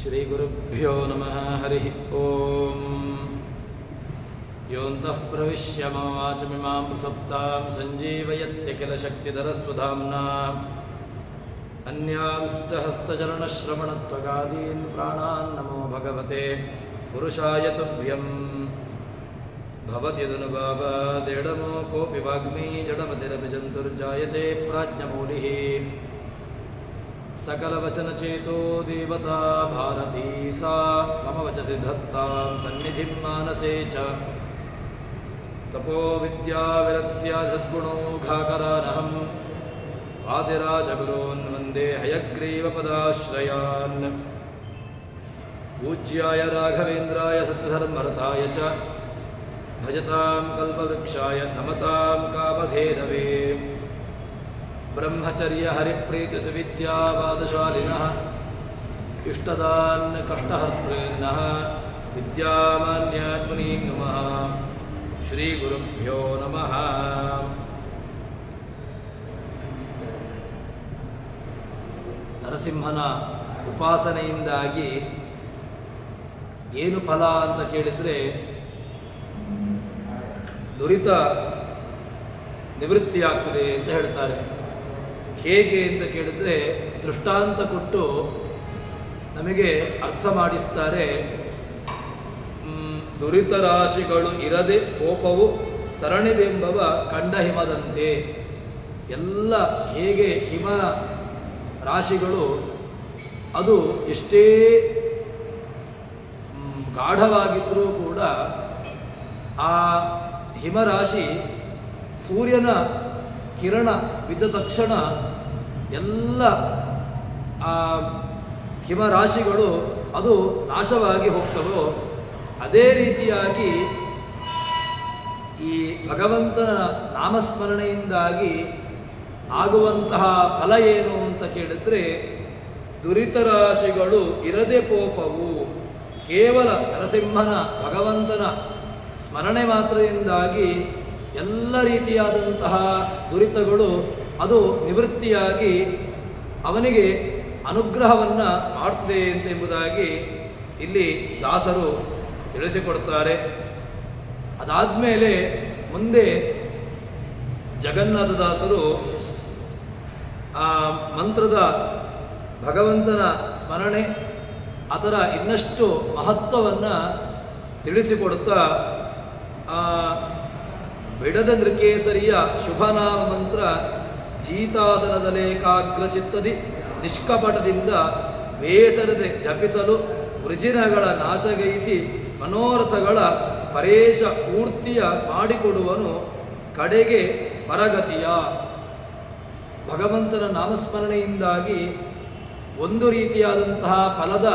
ಶ್ರೀಗುರುಭ್ಯೋ ನಮಃ ಹರಿ ಓಂ ಯೋಂತಃ ಪ್ರವಿಶ್ಯ ಮಮ ವಾಚಮಿಮಾಂ ಪ್ರಸಪ್ತಾಂ ಸಂಜೀವಯತ್ಯಖಿಲ ಶಕ್ತಿಧರಸ್ವಧಾಮ್ನಾ ಅನ್ಯಾಂಶ್ಚ ಹಸ್ತಚರಣಶ್ರವಣತ್ವಗಾದೀನ್ ಪ್ರಾಣಾನ್ ನಮೋ ಭಗವತೆ ಪುರುಷಾಯ ತುಭ್ಯಂ ಭವತ್ಯದನುಭಾವಾದೇಡಮೋ ಕೋಪಿ ವಾಗ್ಮೀ ಜಡಮತಿರಪಿ ಜಂತುರ್ಜಾಯತೆ ಪ್ರಾಜ್ಞಮೂಲಿಃ सकलवचनचेतो देवता भारती सा मम वचसि धत्तां सन्निधिं मानसे च तपो विद्याविरक्त्या सद्गुणौघाकरानहम् आदिराजगुरून् वन्दे हयग्रीवपदाश्रयान् पूज्याय राघवेन्द्राय सत्यधर्मरताय च भजतां कल्पवृक्षाय नमतां कामधेनवे ब्रह्मचर्य हरिप्रीतिसुविद्यावादशालिनः इष्टदान् कष्टहर्तॄन्नः विद्यामान्यात्मनीं नमः श्रीगुरुभ्यो नमः। ನರಸಿಂಹನ ಉಪಾಸನೆಯಿಂದಾಗಿ ಏನು ಫಲ ಅಂತ ಕೇಳಿದರೆ ದುರಿತ ನಿವೃತ್ತಿಯಾಗ್ತದೆ ಅಂತ ಹೇಳ್ತಾರೆ. ಹೇಗೆ ಅಂತ ಕೇಳಿದರೆ ದೃಷ್ಟಾಂತ ಕೊಟ್ಟು ನಮಗೆ ಅರ್ಥ ಮಾಡಿಸ್ತಾರೆ. ದುರಿತ ರಾಶಿಗಳು ಇರದೆ ಕೋಪವು ತರಣಿವೆಂಬವ ಕಂಡ ಹಿಮದಂತೆ. ಎಲ್ಲ ಹೇಗೆ ಹಿಮ ರಾಶಿಗಳು ಅದು ಎಷ್ಟೇ ಗಾಢವಾಗಿದ್ದರೂ ಕೂಡ ಆ ಹಿಮರಾಶಿ ಸೂರ್ಯನ ಕಿರಣ ಬಿದ್ದ ತಕ್ಷಣ ಎಲ್ಲ ಆ ಹಿಮರಾಶಿಗಳು ಅದು ನಾಶವಾಗಿ ಹೋಗ್ತವೋ ಅದೇ ರೀತಿಯಾಗಿ ಈ ಭಗವಂತನ ನಾಮಸ್ಮರಣೆಯಿಂದಾಗಿ ಆಗುವಂತಹ ಫಲ ಏನು ಅಂತ ಕೇಳಿದರೆ ದುರಿತ ರಾಶಿಗಳು ಇರದೆ ಕೋಪವು. ಕೇವಲ ನರಸಿಂಹನ ಭಗವಂತನ ಸ್ಮರಣೆ ಮಾತ್ರದಿಂದಾಗಿ ಎಲ್ಲ ರೀತಿಯಾದಂತಹ ದುರಿತಗಳು ಅದು ನಿವೃತ್ತಿಯಾಗಿ ಅವನಿಗೆ ಅನುಗ್ರಹವನ್ನು ಮಾಡ್ತದೆ ಎಂಬುದಾಗಿ ಇಲ್ಲಿ ದಾಸರು ತಿಳಿಸಿಕೊಡ್ತಾರೆ. ಅದಾದಮೇಲೆ ಮುಂದೆ ಜಗನ್ನಾಥದಾಸರು ಆ ಮಂತ್ರದ ಭಗವಂತನ ಸ್ಮರಣೆ ಅದರ ಇನ್ನಷ್ಟು ಮಹತ್ವವನ್ನು ತಿಳಿಸಿಕೊಡುತ್ತಾ ಬಿಡದ ನೃಕೇಸರಿಯ ಶುಭನಾಮ ಮಂತ್ರ ಜೀತಾಸನದಲೇಕಾಗ್ರಚಿತ್ತದಿ ನಿಷ್ಕಪಟದಿಂದ ಬೇಸರದೆ ಜಪಿಸಲು ವೃಜಿನಗಳ ನಾಶಗೈಸಿ ಮನೋರಥಗಳ ಪರೇಶ ಪೂರ್ತಿಯ ಮಾಡಿಕೊಡುವನು ಕಡೆಗೆ ಪರಗತಿಯ. ಭಗವಂತನ ನಾಮಸ್ಮರಣೆಯಿಂದಾಗಿ ಒಂದು ರೀತಿಯಾದಂತಹ ಫಲದ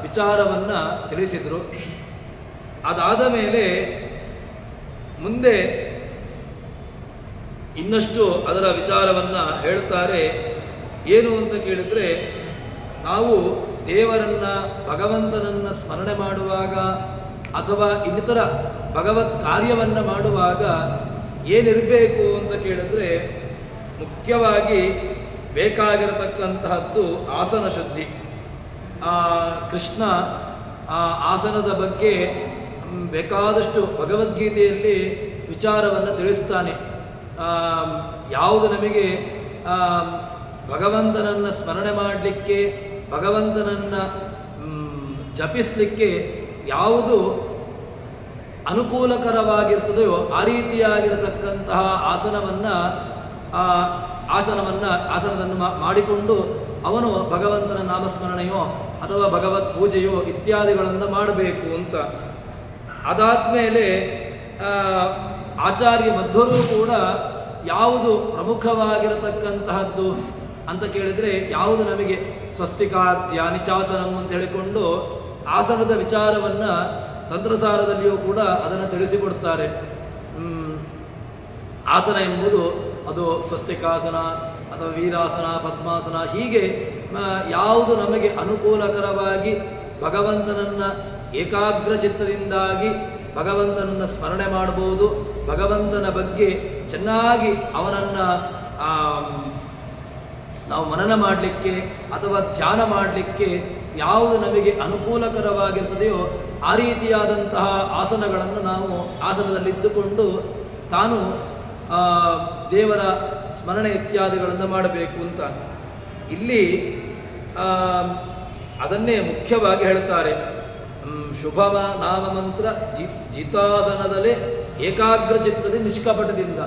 ವಿಚಾರವನ್ನು ತಿಳಿಸಿದರು. ಅದಾದ ಮೇಲೆ ಮುಂದೆ ಇನ್ನಷ್ಟು ಅದರ ವಿಚಾರವನ್ನು ಹೇಳ್ತಾರೆ. ಏನು ಅಂತ ಕೇಳಿದರೆ ನಾವು ದೇವರನ್ನು ಭಗವಂತನನ್ನು ಸ್ಮರಣೆ ಮಾಡುವಾಗ ಅಥವಾ ಇನ್ನಿತರ ಭಗವತ್ ಕಾರ್ಯವನ್ನು ಮಾಡುವಾಗ ಏನಿರಬೇಕು ಅಂತ ಕೇಳಿದ್ರೆ ಮುಖ್ಯವಾಗಿ ಬೇಕಾಗಿರತಕ್ಕಂತಹದ್ದು ಆಸನ ಶುದ್ಧಿ. ಕೃಷ್ಣ ಆಸನದ ಬಗ್ಗೆ ಬೇಕಾದಷ್ಟು ಭಗವದ್ಗೀತೆಯಲ್ಲಿ ವಿಚಾರವನ್ನು ತಿಳಿಸ್ತಾನೆ. ಯಾವುದು ನಮಗೆ ಭಗವಂತನನ್ನು ಸ್ಮರಣೆ ಮಾಡಲಿಕ್ಕೆ ಭಗವಂತನನ್ನು ಜಪಿಸಲಿಕ್ಕೆ ಯಾವುದು ಅನುಕೂಲಕರವಾಗಿರ್ತದೆಯೋ ಆ ರೀತಿಯಾಗಿರತಕ್ಕಂತಹ ಆಸನವನ್ನು ಮಾಡಿಕೊಂಡು ಅವನು ಭಗವಂತನ ನಾಮಸ್ಮರಣೆಯೋ ಅಥವಾ ಭಗವತ್ ಪೂಜೆಯೋ ಇತ್ಯಾದಿಗಳನ್ನು ಮಾಡಬೇಕು ಅಂತ. ಅದಾದಮೇಲೆ ಆಚಾರ್ಯ ಮಧ್ವರು ಕೂಡ ಯಾವುದು ಪ್ರಮುಖವಾಗಿರತಕ್ಕಂತಹದ್ದು ಅಂತ ಕೇಳಿದರೆ ಯಾವುದು ನಮಗೆ ಸ್ವಸ್ತಿಕಾದ್ಯಾನಿಚಾಸನಂ ಅಂತ ಹೇಳಿಕೊಂಡು ಆಸನದ ವಿಚಾರವನ್ನು ತಂತ್ರಸಾರದಲ್ಲಿಯೂ ಕೂಡ ಅದನ್ನು ತಿಳಿಸಿಕೊಡ್ತಾರೆ. ಆಸನ ಎಂಬುದು ಅದು ಸ್ವಸ್ತಿಕಾಸನ ಅಥವಾ ವೀರಾಸನ ಪದ್ಮಾಸನ ಹೀಗೆ ಯಾವುದು ನಮಗೆ ಅನುಕೂಲಕರವಾಗಿ ಭಗವಂತನನ್ನು ಏಕಾಗ್ರಚಿತ್ತದಿಂದಾಗಿ ಭಗವಂತನನ್ನು ಸ್ಮರಣೆ ಮಾಡಬಹುದು, ಭಗವಂತನ ಬಗ್ಗೆ ಚೆನ್ನಾಗಿ ಅವನನ್ನು ನಾವು ಮನನ ಮಾಡಲಿಕ್ಕೆ ಅಥವಾ ಧ್ಯಾನ ಮಾಡಲಿಕ್ಕೆ ಯಾವುದು ನಮಗೆ ಅನುಕೂಲಕರವಾಗಿರ್ತದೆಯೋ ಆ ರೀತಿಯಾದಂತಹ ಆಸನಗಳನ್ನು ನಾವು ಆಸನದಲ್ಲಿದ್ದುಕೊಂಡು ತಾನು ದೇವರ ಸ್ಮರಣೆ ಇತ್ಯಾದಿಗಳನ್ನು ಮಾಡಬೇಕು ಅಂತ ಇಲ್ಲಿ ಅದನ್ನೇ ಮುಖ್ಯವಾಗಿ ಹೇಳ್ತಾರೆ. ಶುಭ ನಾಮ ಮಂತ್ರ ಜಿತಾಸನದಲ್ಲೇ ಏಕಾಗ್ರ ಚಿತ್ತದ ನಿಷ್ಕಪಟದಿಂದ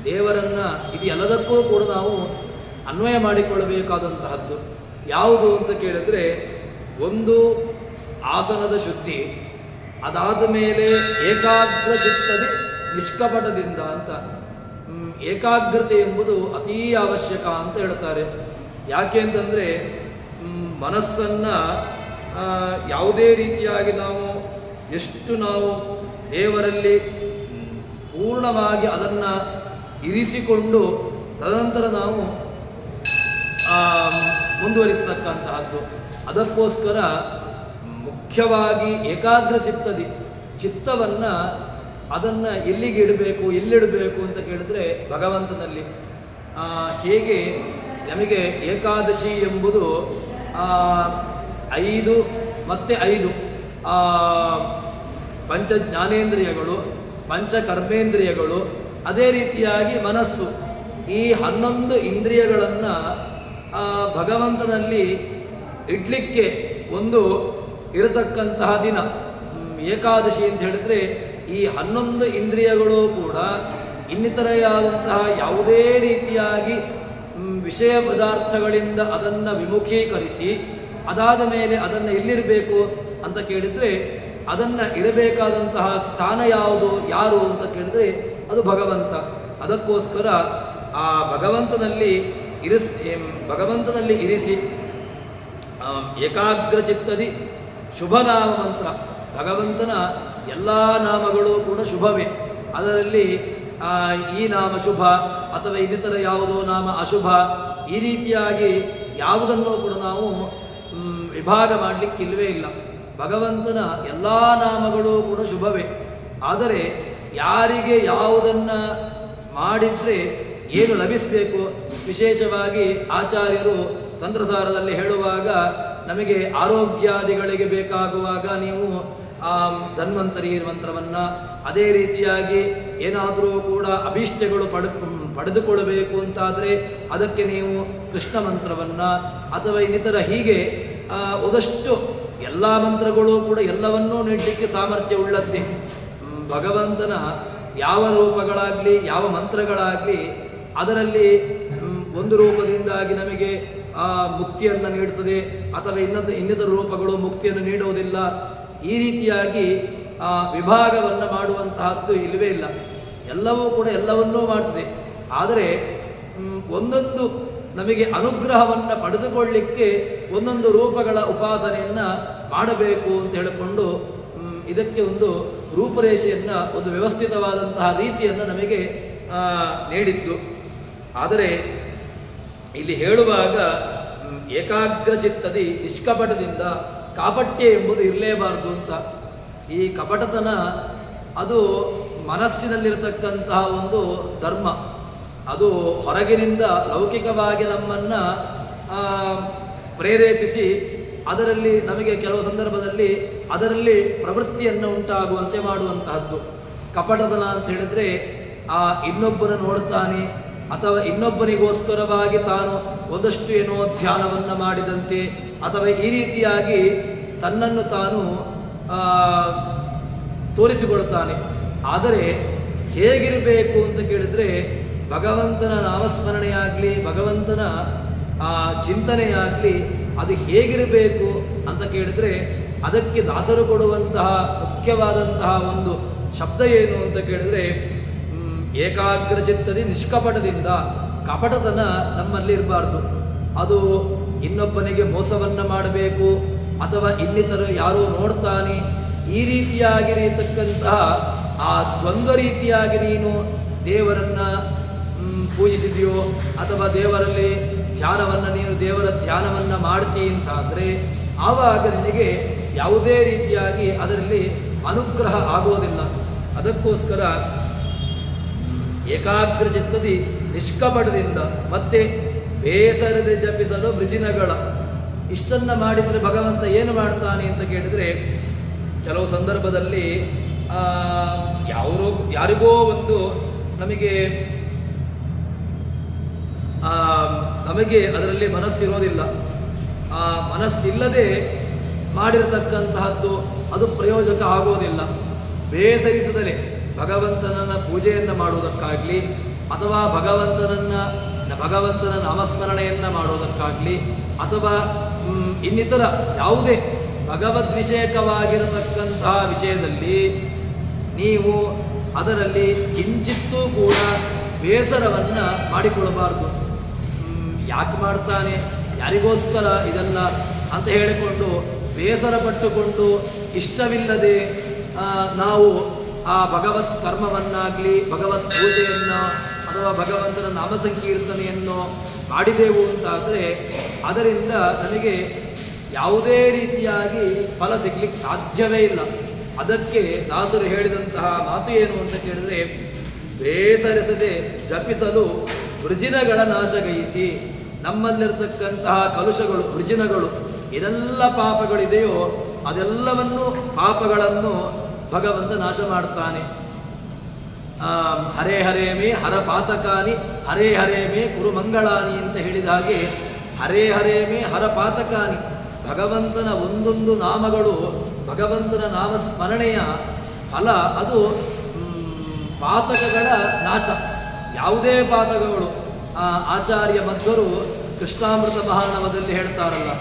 ದೇವರನ್ನ ಇದು ಎಲ್ಲದಕ್ಕೂ ಕೂಡ ನಾವು ಅನ್ವಯ ಮಾಡಿಕೊಳ್ಳಬೇಕಾದಂತಹದ್ದು ಯಾವುದು ಅಂತ ಕೇಳಿದ್ರೆ, ಒಂದು ಆಸನದ ಶುದ್ಧಿ, ಅದಾದ ಮೇಲೆ ಏಕಾಗ್ರ ಚಿತ್ತದ ನಿಷ್ಕಪಟದಿಂದ ಅಂತ. ಏಕಾಗ್ರತೆ ಎಂಬುದು ಅತೀ ಅವಶ್ಯಕ ಅಂತ ಹೇಳ್ತಾರೆ. ಯಾಕೆ ಅಂತಂದರೆ ಮನಸ್ಸನ್ನು ಯಾವುದೇ ರೀತಿಯಾಗಿ ಎಷ್ಟು ನಾವು ದೇವರಲ್ಲಿ ಪೂರ್ಣವಾಗಿ ಅದನ್ನು ಇರಿಸಿಕೊಂಡು ತದನಂತರ ನಾವು ಮುಂದುವರಿಸತಕ್ಕಂತಹದ್ದು. ಅದಕ್ಕೋಸ್ಕರ ಮುಖ್ಯವಾಗಿ ಏಕಾಗ್ರ ಚಿತ್ತವನ್ನು ಅದನ್ನು ಎಲ್ಲಿಗೆ ಎಲ್ಲಿಡಬೇಕು ಅಂತ ಕೇಳಿದ್ರೆ ಭಗವಂತನಲ್ಲಿ. ಹೇಗೆ ನಮಗೆ ಏಕಾದಶಿ ಎಂಬುದು 5 ಮತ್ತು 5 ಪಂಚ ಜ್ಞಾನೇಂದ್ರಿಯಗಳು, ಪಂಚ ಕರ್ಮೇಂದ್ರಿಯಗಳು, ಅದೇ ರೀತಿಯಾಗಿ ಮನಸ್ಸು, ಈ 11 ಇಂದ್ರಿಯಗಳನ್ನು ಭಗವಂತನಲ್ಲಿ ಇಡ್ಲಿಕ್ಕೆ ಒಂದು ಇರತಕ್ಕಂತಹ ದಿನ ಏಕಾದಶಿ ಅಂತ ಹೇಳಿದ್ರೆ, ಈ 11 ಇಂದ್ರಿಯಗಳು ಕೂಡ ಇನ್ನಿತರೆಯಾದಂತಹ ಯಾವುದೇ ರೀತಿಯಾಗಿ ವಿಷಯ ಪದಾರ್ಥಗಳಿಂದ ಅದನ್ನು ವಿಮುಖೀಕರಿಸಿ ಅದಾದ ಮೇಲೆ ಅದನ್ನು ಎಲ್ಲಿರಬೇಕು ಅಂತ ಕೇಳಿದರೆ, ಅದನ್ನು ಇರಬೇಕಾದಂತಹ ಸ್ಥಾನ ಯಾರು ಅಂತ ಕೇಳಿದರೆ ಅದು ಭಗವಂತ. ಅದಕ್ಕೋಸ್ಕರ ಆ ಭಗವಂತನಲ್ಲಿ ಇರಿಸಿ ಏಕಾಗ್ರ ಚಿತ್ತದಿ ಶುಭನಾಮ ಮಂತ್ರ. ಭಗವಂತನ ಎಲ್ಲ ನಾಮಗಳು ಕೂಡ ಶುಭವೇ. ಅದರಲ್ಲಿ ಈ ನಾಮ ಶುಭ ಅಥವಾ ಇನ್ನಿತರ ಯಾವುದೋ ನಾಮ ಅಶುಭ, ಈ ರೀತಿಯಾಗಿ ಯಾವುದನ್ನು ಕೂಡ ನಾವು ವಿಭಾಗ ಮಾಡಲಿಕ್ಕಿಲ್ವೇ ಇಲ್ಲ. ಭಗವಂತನ ಎಲ್ಲ ನಾಮಗಳು ಕೂಡ ಶುಭವೇ. ಆದರೆ ಯಾರಿಗೆ ಯಾವುದನ್ನು ಮಾಡಿದರೆ ಏನು ಲಭಿಸಬೇಕು, ವಿಶೇಷವಾಗಿ ಆಚಾರ್ಯರು ತಂತ್ರಸಾರದಲ್ಲಿ ಹೇಳುವಾಗ ನಮಗೆ ಆರೋಗ್ಯಾದಿಗಳಿಗೆ ಬೇಕಾಗುವಾಗ ನೀವು ಧನ್ವಂತರಿ ಮಂತ್ರವನ್ನು, ಅದೇ ರೀತಿಯಾಗಿ ಏನಾದರೂ ಕೂಡ ಅಭೀಷ್ಟಗಳು ಪಡೆದುಕೊಳ್ಳಬೇಕು ಅಂತಾದರೆ ಅದಕ್ಕೆ ನೀವು ಕೃಷ್ಣ ಮಂತ್ರವನ್ನು ಅಥವಾ ಇನ್ನಿತರ ಹೀಗೆ ಒಂದಷ್ಟು ಎಲ್ಲ ಮಂತ್ರಗಳು ಕೂಡ ಎಲ್ಲವನ್ನೂ ನೀಡಲಿಕ್ಕೆ ಸಾಮರ್ಥ್ಯ ಉಳ್ಳದ್ದೇ. ಭಗವಂತನ ಯಾವ ರೂಪಗಳಾಗಲಿ ಯಾವ ಮಂತ್ರಗಳಾಗಲಿ ಅದರಲ್ಲಿ ಒಂದು ರೂಪದಿಂದಾಗಿ ನಮಗೆ ಮುಕ್ತಿಯನ್ನು ನೀಡುತ್ತದೆ ಅಥವಾ ಇನ್ನಿತರ ರೂಪಗಳು ಮುಕ್ತಿಯನ್ನು ನೀಡುವುದಿಲ್ಲ. ಈ ರೀತಿಯಾಗಿ ವಿಭಾಗವನ್ನು ಮಾಡುವಂತಹದ್ದು ಇಲ್ಲವೇ ಇಲ್ಲ. ಎಲ್ಲವೂ ಕೂಡ ಎಲ್ಲವನ್ನೂ ಮಾಡ್ತದೆ. ಆದರೆ ಒಂದೊಂದು ನಮಗೆ ಅನುಗ್ರಹವನ್ನು ಪಡೆದುಕೊಳ್ಳಲಿಕ್ಕೆ ಒಂದೊಂದು ರೂಪಗಳ ಉಪಾಸನೆಯನ್ನು ಮಾಡಬೇಕು ಅಂತ ಹೇಳಿಕೊಂಡು ಇದಕ್ಕೆ ಒಂದು ರೂಪರೇಷೆಯನ್ನು, ಒಂದು ವ್ಯವಸ್ಥಿತವಾದಂತಹ ರೀತಿಯನ್ನು ನಮಗೆ ನೀಡಿದ್ದು. ಆದರೆ ಇಲ್ಲಿ ಹೇಳುವಾಗ ಏಕಾಗ್ರ ಚಿತ್ತದಿ ನಿಷ್ಕಪಟದಿಂದ, ಕಾಪಟ್ಯ ಎಂಬುದು ಇರಲೇಬಾರದು ಅಂತ. ಈ ಕಪಟತನ ಅದು ಮನಸ್ಸಿನಲ್ಲಿರತಕ್ಕಂತಹ ಒಂದು ಧರ್ಮ. ಅದು ಹೊರಗಿನಿಂದ ಲೌಕಿಕವಾಗಿ ನಮ್ಮನ್ನು ಪ್ರೇರೇಪಿಸಿ ಅದರಲ್ಲಿ ನಮಗೆ ಕೆಲವು ಸಂದರ್ಭದಲ್ಲಿ ಅದರಲ್ಲಿ ಪ್ರವೃತ್ತಿಯನ್ನು ಉಂಟಾಗುವಂತೆ ಮಾಡುವಂತಹದ್ದು. ಕಪಟತನ ಅಂತ ಹೇಳಿದ್ರೆ ಇನ್ನೊಬ್ಬನ ನೋಡುತ್ತಾನೆ ಅಥವಾ ಇನ್ನೊಬ್ಬನಿಗೋಸ್ಕರವಾಗಿ ತಾನು ಒಂದಷ್ಟು ಏನೋ ಧ್ಯಾನವನ್ನು ಮಾಡಿದಂತೆ ಅಥವಾ ಈ ರೀತಿಯಾಗಿ ತನ್ನನ್ನು ತಾನು ತೋರಿಸಿಕೊಳ್ತಾನೆ. ಆದರೆ ಹೇಗಿರಬೇಕು ಅಂತ ಕೇಳಿದರೆ ಭಗವಂತನ ನಾಮಸ್ಮರಣೆಯಾಗಲಿ ಭಗವಂತನ ಚಿಂತನೆಯಾಗಲಿ ಅದು ಹೇಗಿರಬೇಕು ಅಂತ ಕೇಳಿದರೆ ಅದಕ್ಕೆ ದಾಸರು ಕೊಡುವಂತಹ ಮುಖ್ಯವಾದಂತಹ ಒಂದು ಶಬ್ದ ಏನು ಅಂತ ಕೇಳಿದರೆ ಏಕಾಗ್ರ ಚಿತ್ತದಿ ನಿಷ್ಕಪಟದಿಂದ. ಕಪಟತನ ನಮ್ಮಲ್ಲಿ ಇರಬಾರ್ದು. ಅದು ಇನ್ನೊಬ್ಬನಿಗೆ ಮೋಸವನ್ನು ಮಾಡಬೇಕು ಅಥವಾ ಇನ್ನಿತರ ಯಾರೋ ನೋಡ್ತಾನೆ, ಈ ರೀತಿಯಾಗಿರತಕ್ಕಂತಹ ಆ ದ್ವಂದ್ವ ರೀತಿಯಾಗಿ ನೀನು ದೇವರನ್ನು ಪೂಜಿಸಿದೆಯೋ ಅಥವಾ ದೇವರಲ್ಲಿ ದೇವರ ಧ್ಯಾನವನ್ನು ಮಾಡ್ತೀ ಅಂತಾದರೆ ಆವಾಗ ನಿನಗೆ ಯಾವುದೇ ರೀತಿಯಾಗಿ ಅದರಲ್ಲಿ ಅನುಗ್ರಹ ಆಗೋದಿಲ್ಲ. ಅದಕ್ಕೋಸ್ಕರ ಏಕಾಗ್ರ ಚಿತ್ತದಿ ನಿಷ್ಕಪಟದಿಂದ ಮತ್ತೆ ಬೇಸರದೆ ಜಪಿಸಲು ಬ್ರಿಜಿನಗಳ ಇಷ್ಟನ್ನು ಮಾಡಿದರೆ ಭಗವಂತ ಏನು ಮಾಡ್ತಾನೆ ಅಂತ ಕೇಳಿದರೆ, ಕೆಲವು ಸಂದರ್ಭದಲ್ಲಿ ಯಾರಿಗೋ ಒಂದು ನಮಗೆ ಅದರಲ್ಲಿ ಮನಸ್ಸಿರೋದಿಲ್ಲ. ಆ ಮನಸ್ಸಿಲ್ಲದೆ ಮಾಡಿರತಕ್ಕಂತಹದ್ದು ಅದು ಪ್ರಯೋಜಕ ಆಗೋದಿಲ್ಲ. ಬೇಸರಿಸದಲೇ ಭಗವಂತನ ಪೂಜೆಯನ್ನು ಮಾಡುವುದಕ್ಕಾಗಲಿ ಅಥವಾ ಭಗವಂತನ ನಾಮಸ್ಮರಣೆಯನ್ನು ಮಾಡುವುದಕ್ಕಾಗಲಿ ಅಥವಾ ಇನ್ನಿತರ ಯಾವುದೇ ಭಗವದ್ವಿಷಯಕವಾಗಿರತಕ್ಕಂತಹ ವಿಷಯದಲ್ಲಿ ನೀವು ಅದರಲ್ಲಿ ಕಿಂಚಿತ್ತೂ ಕೂಡ ಬೇಸರವನ್ನು ಮಾಡಿಕೊಳ್ಳಬಾರದು. ಯಾಕೆ ಮಾಡ್ತಾನೆ, ಯಾರಿಗೋಸ್ಕರ ಇದೆಲ್ಲ ಅಂತ ಹೇಳಿಕೊಂಡು ಬೇಸರ ಪಟ್ಟುಕೊಂಡು ಇಷ್ಟವಿಲ್ಲದೆ ನಾವು ಆ ಭಗವತ್ ಕರ್ಮವನ್ನಾಗಲಿ ಭಗವತ್ ಪೂಜೆಯನ್ನು ಅಥವಾ ಭಗವಂತನ ನಾಮ ಸಂಕೀರ್ತನೆಯನ್ನು ಮಾಡಿದೆವು ಅಂತಾದರೆ ಅದರಿಂದ ನನಗೆ ಯಾವುದೇ ರೀತಿಯಾಗಿ ಫಲ ಸಿಗ್ಲಿಕ್ಕೆ ಸಾಧ್ಯವೇ ಇಲ್ಲ. ಅದಕ್ಕೆ ದಾಸರು ಹೇಳಿದಂತಹ ಮಾತು ಏನು ಅಂತ ಕೇಳಿದರೆ, ಬೇಸರಿಸದೆ ಜಪಿಸಲು ವೃಜಿನಗಳ ನಾಶಗೈಸಿ. ನಮ್ಮಲ್ಲಿರತಕ್ಕಂತಹ ಕಲುಷಗಳು, ವೃಜಿನಗಳು, ಇದೆಲ್ಲ ಪಾಪಗಳಿದೆಯೋ ಅದೆಲ್ಲವನ್ನು ಪಾಪಗಳನ್ನು ಭಗವಂತ ನಾಶ ಮಾಡ್ತಾನೆ. ಹರೇ ಹರೇ ಮೇ ಹರ ಪಾತಕಾನಿ ಹರೇ ಹರೇ ಮೇ ಕುರು ಮಂಗಳಾನಿ ಅಂತ ಹೇಳಿದ ಹಾಗೆ, ಹರೇ ಹರೇ ಮೇ ಹರ ಪಾತಕಾನಿ, ಭಗವಂತನ ಒಂದೊಂದು ನಾಮಗಳು, ಭಗವಂತನ ನಾಮಸ್ಮರಣೆಯ ಫಲ ಅದು ಪಾತಕಗಳ ನಾಶ. ಯಾವುದೇ ಪಾತಕಗಳು, ಆಚಾರ್ಯ ಮಧ್ವರು ಕೃಷ್ಣಾಮೃತ ಮಹಾನವದಲ್ಲಿ ಹೇಳ್ತಾರಲ್ಲ,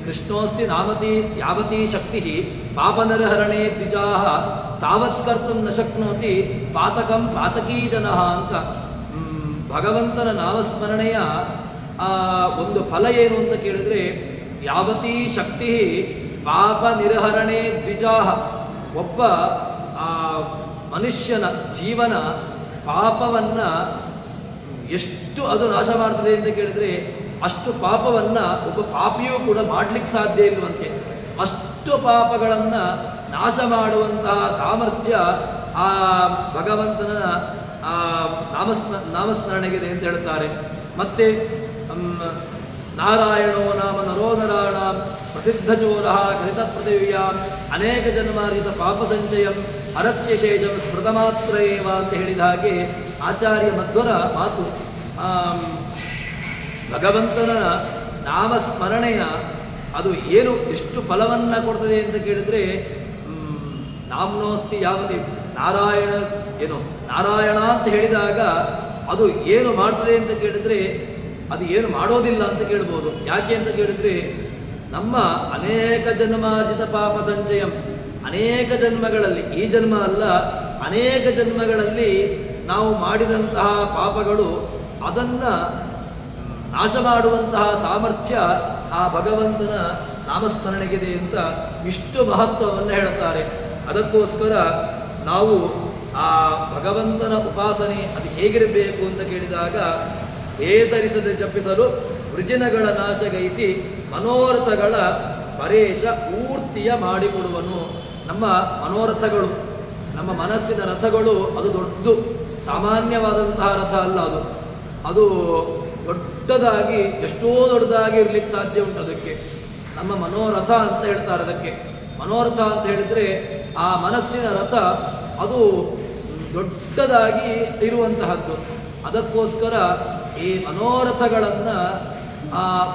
ಕೃಷ್ಣೋಸ್ತಿ ನಾಮತಿ ಯಾವತಿ ಶಕ್ತಿ ಪಾಪನರಹರಣೆ ದ್ವಿಜಾಹ ತಾವತ್ ಕರ್ತಂ ನ ಶಕ್ನೋತಿ ಪಾತಕಂ ಪಾತಕೀ ಜನಃ ಅಂತ. ಭಗವಂತನ ನಾಮಸ್ಮರಣೆಯ ಒಂದು ಫಲ ಏನು ಅಂತ ಕೇಳಿದ್ರೆ, ಯಾವತಿ ಶಕ್ತಿ ಪಾಪ ನಿರ್ಹರಣೆ ದ್ವಿಜಾಹ. ಒಬ್ಬ ಮನುಷ್ಯನ ಜೀವನ ಪಾಪವನ್ನು ಎಷ್ಟು ಅದು ನಾಶ ಮಾಡ್ತದೆ ಅಂತ ಕೇಳಿದ್ರೆ, ಅಷ್ಟು ಪಾಪವನ್ನು ಒಬ್ಬ ಪಾಪಿಯೂ ಕೂಡ ಮಾಡಲಿಕ್ಕೆ ಸಾಧ್ಯ ಇಲ್ಲವಂತೆ. ಅಷ್ಟು ಪಾಪಗಳನ್ನು ನಾಶ ಮಾಡುವಂತಹ ಸಾಮರ್ಥ್ಯ ಆ ಭಗವಂತನ ನಾಮಸ್ಮರಣೆಗಿದೆ ಅಂತ ಹೇಳ್ತಾರೆ. ಮತ್ತೆ ನಾರಾಯಣೋ ನಾಮ ನರೋ ನರಾಣಾಂ ಪ್ರಸಿದ್ಧ ಚೋರ ಕೃತ ಪೃಥಿವ್ಯಾಂ ಅನೇಕ ಜನ್ಮಾರ್ಜಿತ ಪಾಪ ಸಂಚಯಂ ಹರತ್ಯಶೇಷಂ ಸ್ಮೃತ ಮಾತ್ರ ಏವ ಅಂತ ಹೇಳಿದ ಹಾಗೆ ಆಚಾರ್ಯ ಮಧ್ವರ ಮಾತು. ಭಗವಂತನ ನಾಮಸ್ಮರಣೆಯ ಅದು ಏನು ಎಷ್ಟು ಫಲವನ್ನು ಕೊಡ್ತದೆ ಅಂತ ಕೇಳಿದ್ರೆ, ನಾಮ್ನೋಸ್ತಿ ಯಾವತಿ ನಾರಾಯಣ ನಾರಾಯಣ ಅಂತ ಹೇಳಿದಾಗ ಅದು ಏನು ಮಾಡ್ತದೆ ಅಂತ ಕೇಳಿದ್ರೆ, ಅದು ಏನು ಮಾಡೋದಿಲ್ಲ ಅಂತ ಕೇಳ್ಬೋದು. ಯಾಕೆ ಅಂತ ಕೇಳಿದ್ರೆ, ನಮ್ಮ ಅನೇಕ ಜನ್ಮಾರ್ಜಿತ ಪಾಪ ಸಂಚಯಂ, ಅನೇಕ ಜನ್ಮಗಳಲ್ಲಿ, ಈ ಜನ್ಮ ಅಲ್ಲ ಅನೇಕ ಜನ್ಮಗಳಲ್ಲಿ ನಾವು ಮಾಡಿದಂತಹ ಪಾಪಗಳು ಅದನ್ನು ನಾಶ ಮಾಡುವಂತಹ ಸಾಮರ್ಥ್ಯ ಆ ಭಗವಂತನ ನಾಮಸ್ಮರಣೆಗಿದೆ ಅಂತ ಇಷ್ಟು ಮಹತ್ವವನ್ನು ಹೇಳುತ್ತಾರೆ. ಅದಕ್ಕೋಸ್ಕರ ನಾವು ಆ ಭಗವಂತನ ಉಪಾಸನೆ ಅದು ಹೇಗಿರಬೇಕು ಅಂತ ಕೇಳಿದಾಗ, ಬೇಸರಿಸದೆ ಜಪಿಸಲು ವೃಜಿನಗಳ ನಾಶಗೈಸಿ ಮನೋರಥಗಳ ಪರೇಶ ಪೂರ್ತಿಯ ಮಾಡಿಕೊಡುವನು. ನಮ್ಮ ಮನೋರಥಗಳು, ನಮ್ಮ ಮನಸ್ಸಿನ ರಥಗಳು ಅದು ದೊಡ್ಡ ಸಾಮಾನ್ಯವಾದಂತಹ ರಥ ಅಲ್ಲ. ಅದು ದೊಡ್ಡದಾಗಿ, ಎಷ್ಟೋ ದೊಡ್ಡದಾಗಿ ಇರಲಿಕ್ಕೆ ಸಾಧ್ಯ ಉಂಟು. ಅದಕ್ಕೆ ನಮ್ಮ ಮನೋರಥ ಅಂತ ಹೇಳ್ತಾರೆ. ಅದಕ್ಕೆ ಮನೋರಥ ಅಂತ ಹೇಳಿದರೆ ಆ ಮನಸ್ಸಿನ ರಥ ಅದು ದೊಡ್ಡದಾಗಿ ಇರುವಂತಹದ್ದು. ಅದಕ್ಕೋಸ್ಕರ ಈ ಮನೋರಥಗಳನ್ನು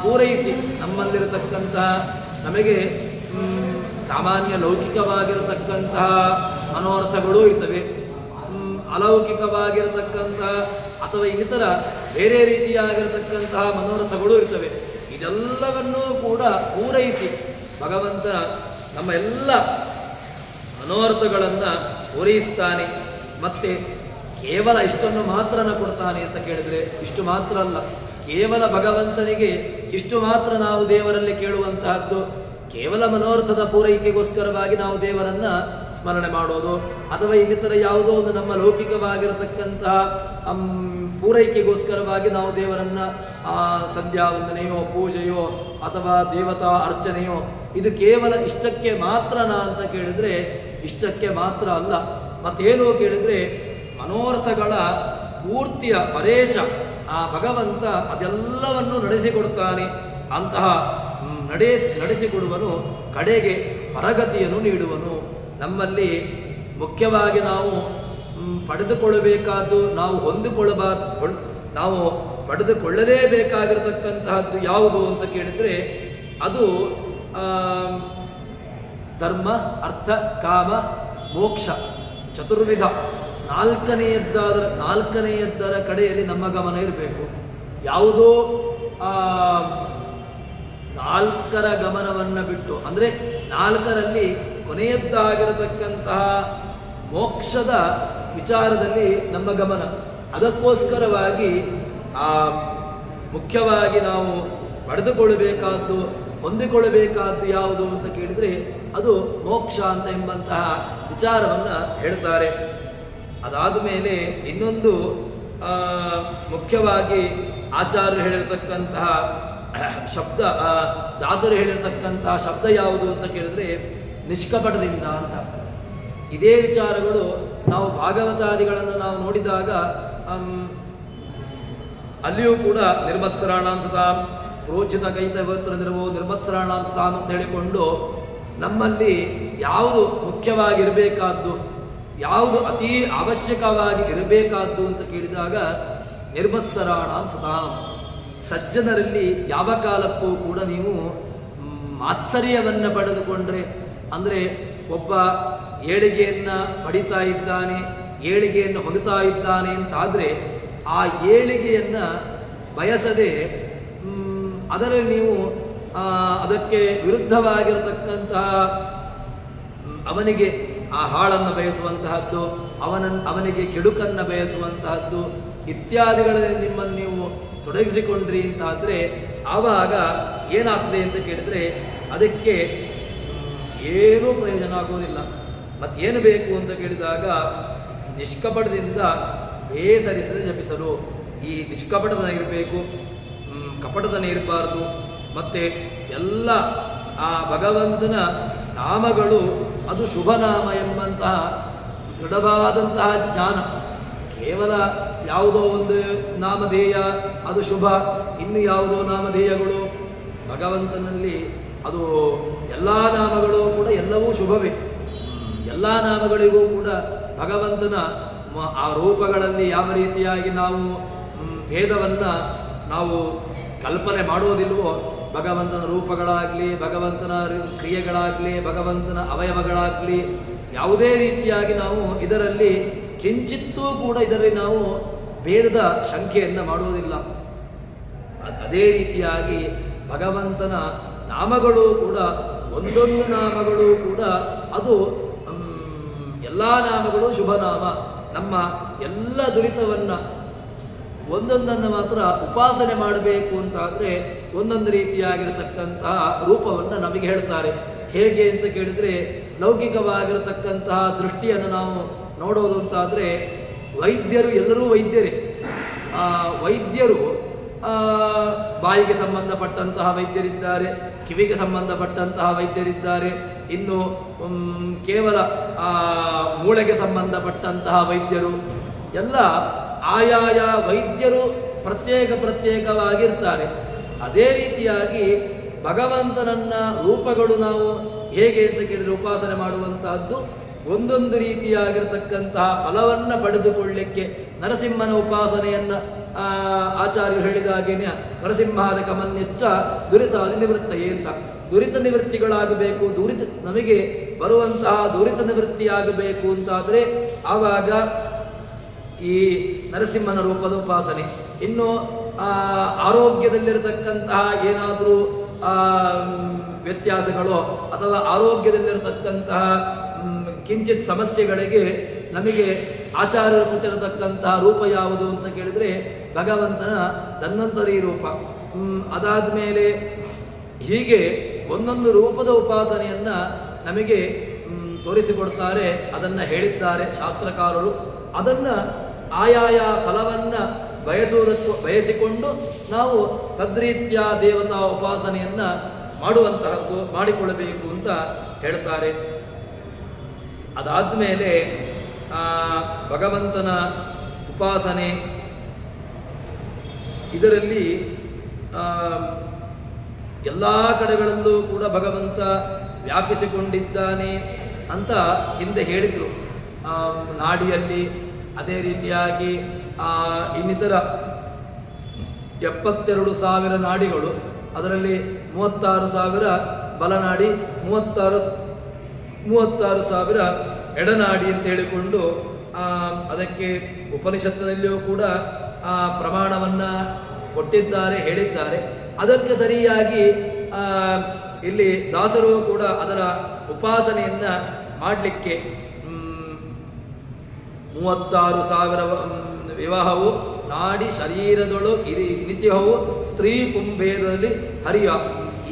ಪೂರೈಸಿ ನಮ್ಮಲ್ಲಿರತಕ್ಕಂತಹ ನಮಗೆ ಸಾಮಾನ್ಯ ಲೌಕಿಕವಾಗಿರತಕ್ಕಂತಹ ಮನೋರಥಗಳೂ ಇರ್ತವೆ, ಅಲೌಕಿಕವಾಗಿರತಕ್ಕಂತಹ ಅಥವಾ ಇನ್ನಿತರ ಬೇರೆ ರೀತಿಯಾಗಿರತಕ್ಕಂತಹ ಮನೋರಥಗಳು ಇರ್ತವೆ. ಇದೆಲ್ಲವನ್ನೂ ಕೂಡ ಪೂರೈಸಿ ಭಗವಂತ ನಮ್ಮ ಎಲ್ಲ ಮನೋರಥಗಳನ್ನು ಪೂರೈಸ್ತಾನೆ. ಮತ್ತೆ ಕೇವಲ ಇಷ್ಟನ್ನು ಮಾತ್ರನ ಕೊಡ್ತಾನೆ ಅಂತ ಕೇಳಿದರೆ, ಇಷ್ಟು ಮಾತ್ರ ಅಲ್ಲ, ಕೇವಲ ಭಗವಂತನಿಗೆ ಇಷ್ಟು ಮಾತ್ರ ನಾವು ದೇವರಲ್ಲಿ ಕೇಳುವಂತಹದ್ದು. ಕೇವಲ ಮನೋರಥದ ಪೂರೈಕೆಗೋಸ್ಕರವಾಗಿ ನಾವು ದೇವರನ್ನ ಸ್ಮರಣೆ ಮಾಡೋದು ಅಥವಾ ಇನ್ನಿತರ ಯಾವುದೋ ಒಂದು ನಮ್ಮ ಲೌಕಿಕವಾಗಿರತಕ್ಕಂತಹ ಪೂರೈಕೆಗೋಸ್ಕರವಾಗಿ ನಾವು ದೇವರನ್ನ ಸಂಧ್ಯಾ ವಂದನೆಯೋ ಪೂಜೆಯೋ ಅಥವಾ ದೇವತಾ ಅರ್ಚನೆಯೋ ಇದು ಕೇವಲ ಇಷ್ಟಕ್ಕೆ ಮಾತ್ರನಾ ಅಂತ ಕೇಳಿದ್ರೆ ಇಷ್ಟಕ್ಕೆ ಮಾತ್ರ ಅಲ್ಲ. ಮತ್ತೇನು ಕೇಳಿದ್ರೆ ಮನೋರಥಗಳ ಪೂರ್ತಿಯ ಪರೇಶ ಆ ಭಗವಂತ ಅದೆಲ್ಲವನ್ನು ನಡೆಸಿಕೊಡುತ್ತಾನೆ. ಅಂತಹ ನಡೆಸಿಕೊಡುವನು, ಕಡೆಗೆ ಪರಗತಿಯನ್ನು ನೀಡುವನು. ನಮ್ಮಲ್ಲಿ ಮುಖ್ಯವಾಗಿ ನಾವು ಪಡೆದುಕೊಳ್ಳಬೇಕಾದ್ದು, ನಾವು ಪಡೆದುಕೊಳ್ಳಲೇಬೇಕಾಗಿರತಕ್ಕಂತಹದ್ದು ಯಾವುದು ಅಂತ ಕೇಳಿದರೆ ಅದು ಧರ್ಮ, ಅರ್ಥ, ಕಾಮ, ಮೋಕ್ಷ ಚತುರ್ವಿಧ. ನಾಲ್ಕನೆಯದ್ದರ ಕಡೆಯಲ್ಲಿ ನಮ್ಮ ಗಮನ ಇರಬೇಕು. ಯಾವುದೋ ನಾಲ್ಕರ ಗಮನವನ್ನು ಬಿಟ್ಟು, ಅಂದರೆ ನಾಲ್ಕರಲ್ಲಿ ಕೊನೆಯದ್ದಾಗಿರತಕ್ಕಂತಹ ಮೋಕ್ಷದ ವಿಚಾರದಲ್ಲಿ ನಮ್ಮ ಗಮನ. ಅದಕ್ಕೋಸ್ಕರವಾಗಿ ಮುಖ್ಯವಾಗಿ ನಾವು ಪಡೆದುಕೊಳ್ಳಬೇಕಾದ್ದು, ಹೊಂದಿಕೊಳ್ಳಬೇಕಾದ್ದು ಯಾವುದು ಅಂತ ಕೇಳಿದರೆ ಅದು ಮೋಕ್ಷ ಅಂತ ಎಂಬಂತಹ ವಿಚಾರವನ್ನು ಹೇಳ್ತಾರೆ. ಅದಾದ ಮೇಲೆ ಇನ್ನೊಂದು ಮುಖ್ಯವಾಗಿ ಆಚಾರ್ಯರು ಹೇಳಿರ್ತಕ್ಕಂತಹ ಶಬ್ದ, ದಾಸರು ಹೇಳಿರ್ತಕ್ಕಂತಹ ಶಬ್ದ ಯಾವುದು ಅಂತ ಕೇಳಿದ್ರೆ ನಿಷ್ಕಪಟದಿಂದ ಅಂತ. ಇದೇ ವಿಚಾರಗಳು ನಾವು ಭಾಗವತಾದಿಗಳನ್ನು ನಾವು ನೋಡಿದಾಗ ಅಲ್ಲಿಯೂ ಕೂಡ ನಿರ್ಮತ್ಸರಾಣಾಂ ಸತಾಂ ಪ್ರೋಚಿತ ಕೈತವತ್ರ ನಿರ್ವೋ ನಿರ್ಮತ್ಸರಾಣಾಂ ಸತಾಂ ಅಂತ ಹೇಳಿಕೊಂಡು ನಮ್ಮಲ್ಲಿ ಯಾವುದು ಮುಖ್ಯವಾಗಿರಬೇಕಾದ್ದು, ಯಾವುದು ಅತೀ ಅವಶ್ಯಕವಾಗಿ ಇರಬೇಕಾದ್ದು ಅಂತ ಕೇಳಿದಾಗ ನಿರ್ಮತ್ಸರಾಣಾಂ ಸತಾಂ. ಸಜ್ಜನರಲ್ಲಿ ಯಾವ ಕಾಲಕ್ಕೂ ಕೂಡ ನೀವು ಮಾತ್ಸರ್ಯವನ್ನು ಪಡೆದುಕೊಂಡ್ರೆ, ಅಂದರೆ ಒಬ್ಬ ಏಳಿಗೆಯನ್ನು ಪಡಿತಾ ಇದ್ದಾನೆ, ಏಳಿಗೆಯನ್ನು ಹೊಂದುತ್ತಾ ಇದ್ದಾನೆ ಅಂತಾದರೆ ಆ ಏಳಿಗೆಯನ್ನು ಬಯಸದೆ ಅದರಲ್ಲಿ ನೀವು ಅದಕ್ಕೆ ವಿರುದ್ಧವಾಗಿರತಕ್ಕಂತಹ ಅವನಿಗೆ ಆ ಹಾಳನ್ನು ಬಯಸುವಂತಹದ್ದು, ಅವನಿಗೆ ಕೆಡುಕನ್ನು ಬಯಸುವಂತಹದ್ದು ಇತ್ಯಾದಿಗಳಲ್ಲಿ ನಿಮ್ಮನ್ನು ನೀವು ತೊಡಗಿಸಿಕೊಂಡ್ರಿ ಅಂತಾದರೆ ಆವಾಗ ಏನಾಗ್ತದೆ ಅಂತ ಕೇಳಿದರೆ ಅದಕ್ಕೆ ಏನೂ ಪ್ರಯೋಜನ ಆಗೋದಿಲ್ಲ. ಮತ್ತೇನು ಬೇಕು ಅಂತ ಕೇಳಿದಾಗ ನಿಷ್ಕಪಟದಿಂದ ಬೇಸರಿಸದೆ ಜಪಿಸಲು. ಈ ನಿಷ್ಕಪಟತನ ಇರಬೇಕು, ಕಪಟತನ ಇರಬಾರ್ದು. ಮತ್ತು ಎಲ್ಲ ಆ ಭಗವಂತನ ನಾಮಗಳು ಅದು ಶುಭನಾಮ ಎಂಬಂತಹ ದೃಢವಾದಂತಹ ಜ್ಞಾನ. ಕೇವಲ ಯಾವುದೋ ಒಂದು ನಾಮಧೇಯ ಅದು ಶುಭ, ಇನ್ನು ಯಾವುದೋ ನಾಮಧೇಯಗಳು, ಭಗವಂತನಲ್ಲಿ ಅದು ಎಲ್ಲ ನಾಮಗಳು ಕೂಡ ಎಲ್ಲವೂ ಶುಭವೇ. ಎಲ್ಲ ನಾಮಗಳಿಗೂ ಕೂಡ ಭಗವಂತನ ಆ ರೂಪಗಳಲ್ಲಿ ಯಾವ ರೀತಿಯಾಗಿ ನಾವು ಭೇದವನ್ನು ನಾವು ಕಲ್ಪನೆ ಮಾಡೋದಿಲ್ವೋ, ಭಗವಂತನ ರೂಪಗಳಾಗಲಿ, ಭಗವಂತನ ಕ್ರಿಯೆಗಳಾಗಲಿ, ಭಗವಂತನ ಅವಯವಗಳಾಗಲಿ ಯಾವುದೇ ರೀತಿಯಾಗಿ ನಾವು ಇದರಲ್ಲಿ ಕಿಂಚಿತ್ತೂ ಕೂಡ ಇದರಲ್ಲಿ ನಾವು ಭೇದದ ಸಂಖ್ಯೆಯನ್ನು ಮಾಡುವುದಿಲ್ಲ. ಅದೇ ರೀತಿಯಾಗಿ ಭಗವಂತನ ನಾಮಗಳು ಕೂಡ ಒಂದೊಂದು ನಾಮಗಳು ಕೂಡ ಅದು ಎಲ್ಲ ನಾಮಗಳು ಶುಭನಾಮ. ನಮ್ಮ ಎಲ್ಲ ದುರಿತವನ್ನು ಒಂದೊಂದನ್ನು ಮಾತ್ರ ಉಪಾಸನೆ ಮಾಡಬೇಕು ಅಂತಾದರೆ ಒಂದೊಂದು ರೀತಿಯಾಗಿರತಕ್ಕಂತಹ ರೂಪವನ್ನು ನಮಗೆ ಹೇಳ್ತಾರೆ. ಹೇಗೆ ಅಂತ ಕೇಳಿದರೆ ಲೌಕಿಕವಾಗಿರತಕ್ಕಂತಹ ದೃಷ್ಟಿಯನ್ನು ನಾವು ನೋಡೋದು ಅಂತಾದರೆ ವೈದ್ಯರು ಎಲ್ಲರೂ ವೈದ್ಯರೇ. ವೈದ್ಯರು ಬಾಯಿಗೆ ಸಂಬಂಧಪಟ್ಟಂತಹ ವೈದ್ಯರಿದ್ದಾರೆ, ಕಿವಿಗೆ ಸಂಬಂಧಪಟ್ಟಂತಹ ವೈದ್ಯರಿದ್ದಾರೆ, ಇನ್ನು ಕೇವಲ ಮೂಳೆಗೆ ಸಂಬಂಧಪಟ್ಟಂತಹ ವೈದ್ಯರು ಎಲ್ಲ ಆಯಾಯ ವೈದ್ಯರು ಪ್ರತ್ಯೇಕವಾಗಿರ್ತಾರೆ. ಅದೇ ರೀತಿಯಾಗಿ ಭಗವಂತನನ್ನ ರೂಪಗಳು ನಾವು ಹೇಗೆ ಅಂತ ಕೇಳಿದರೆ ಉಪಾಸನೆ ಮಾಡುವಂತಹದ್ದು ಒಂದೊಂದು ರೀತಿಯಾಗಿರ್ತಕ್ಕಂತಹ ಫಲವನ್ನು ಪಡೆದುಕೊಳ್ಳಲಿಕ್ಕೆ ನರಸಿಂಹನ ಉಪಾಸನೆಯನ್ನು ಆಚಾರ್ಯರು ಹೇಳಿದಾಗೇನೆ ನರಸಿಂಹಾದ ಕಮನ್ಯಚ್ಚ ದುರಿತಾದಿ ನಿವೃತ್ತಯೇ ಅಂತ. ದುರಿತ ನಿವೃತ್ತಿಗಳಾಗಬೇಕು, ನಮಗೆ ಬರುವಂತಹ ದುರಿತ ನಿವೃತ್ತಿಯಾಗಬೇಕು ಅಂತಾದರೆ ಆವಾಗ ಈ ನರಸಿಂಹನ ರೂಪದ ಉಪಾಸನೆ. ಇನ್ನು ಆರೋಗ್ಯದಲ್ಲಿರತಕ್ಕಂತಹ ಏನಾದರೂ ವ್ಯತ್ಯಾಸಗಳು ಅಥವಾ ಆರೋಗ್ಯದಲ್ಲಿರತಕ್ಕಂತಹ ಕಿಂಚಿತ್ ಸಮಸ್ಯೆಗಳಿಗೆ ನಮಗೆ ಆಚಾರ್ಯರು ಕೊಟ್ಟಿರತಕ್ಕಂತಹ ರೂಪ ಯಾವುದು ಅಂತ ಕೇಳಿದರೆ ಭಗವಂತನ ಧನ್ವಂತರಿ ರೂಪ. ಅದಾದ ಮೇಲೆ ಹೀಗೆ ಒಂದೊಂದು ರೂಪದ ಉಪಾಸನೆಯನ್ನು ನಮಗೆ ತೋರಿಸಿಕೊಡ್ತಾರೆ, ಅದನ್ನು ಹೇಳಿದ್ದಾರೆ ಶಾಸ್ತ್ರಕಾರರು. ಅದನ್ನು ಆಯಾಯ ಫಲವನ್ನು ಬಯಸಿಕೊಂಡು ನಾವು ತದ್ರೀತ್ಯ ದೇವತಾ ಉಪಾಸನೆಯನ್ನು ಮಾಡುವಂತಹದ್ದು ಮಾಡಿಕೊಳ್ಳಬೇಕು ಅಂತ ಹೇಳ್ತಾರೆ. ಅದಾದ ಮೇಲೆ ಭಗವಂತನ ಉಪಾಸನೆ ಇದರಲ್ಲಿ ಎಲ್ಲ ಕಡೆಗಳಲ್ಲೂ ಕೂಡ ಭಗವಂತ ವ್ಯಾಪಿಸಿಕೊಂಡಿದ್ದಾನೆ ಅಂತ ಹಿಂದೆ ಹೇಳಿದರು. ನಾಡಿಯಲ್ಲಿ ಅದೇ ರೀತಿಯಾಗಿ ಇನ್ನಿತರ 72,000 ನಾಡಿಗಳು, ಅದರಲ್ಲಿ 36,000 ಬಲನಾಡಿ, 36,000 ಎಡನಾಡಿ ಅಂತ ಹೇಳಿಕೊಂಡು ಅದಕ್ಕೆ ಉಪನಿಷತ್ತಿನಲ್ಲಿಯೂ ಕೂಡ ಪ್ರಮಾಣವನ್ನು ಕೊಟ್ಟಿದ್ದಾರೆ, ಹೇಳಿದ್ದಾರೆ. ಅದಕ್ಕೆ ಸರಿಯಾಗಿ ಇಲ್ಲಿ ದಾಸರು ಕೂಡ ಅದರ ಉಪಾಸನೆಯನ್ನ ಮಾಡಲಿಕ್ಕೆ 36,000 ವಿವಾಹವು ನಾಡಿ ಶರೀರದೊಳು ನಿತ್ಯವೂ ಸ್ತ್ರೀ ಕುಂಭೇದಲ್ಲಿ ಹರಿಯ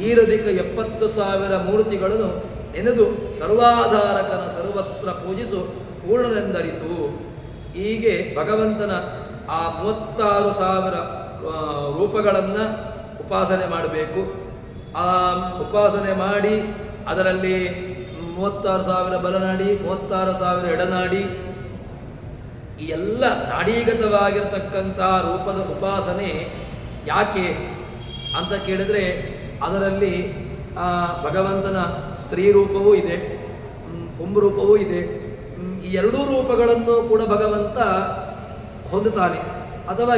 ಈರಧಿಕ 70,000 ಮೂರ್ತಿಗಳನ್ನು ನೆನೆದು ಸರ್ವಾಧಾರಕನ ಸರ್ವತ್ರ ಪೂಜಿಸು ಪೂರ್ಣನೆಂದರಿತು. ಹೀಗೆ ಭಗವಂತನ ಆ 36,000 ರೂಪಗಳನ್ನು ಉಪಾಸನೆ ಮಾಡಬೇಕು. ಆ ಉಪಾಸನೆ ಮಾಡಿ ಅದರಲ್ಲಿ 36,000 ಬಲನಾಡಿ, 36,000 ಎಡನಾಡಿ, ಈ ಎಲ್ಲ ನಾಡೀಗತವಾಗಿರತಕ್ಕಂತಹ ರೂಪದ ಉಪಾಸನೆ ಯಾಕೆ ಅಂತ ಕೇಳಿದ್ರೆ, ಅದರಲ್ಲಿ ಭಗವಂತನ ಸ್ತ್ರೀ ರೂಪವೂ ಇದೆ, ಪುಂಬರೂಪವೂ ಇದೆ. ಈ ಎರಡೂ ರೂಪಗಳನ್ನು ಕೂಡ ಭಗವಂತ ಹೊಂದುತ್ತಾನೆ, ಅಥವಾ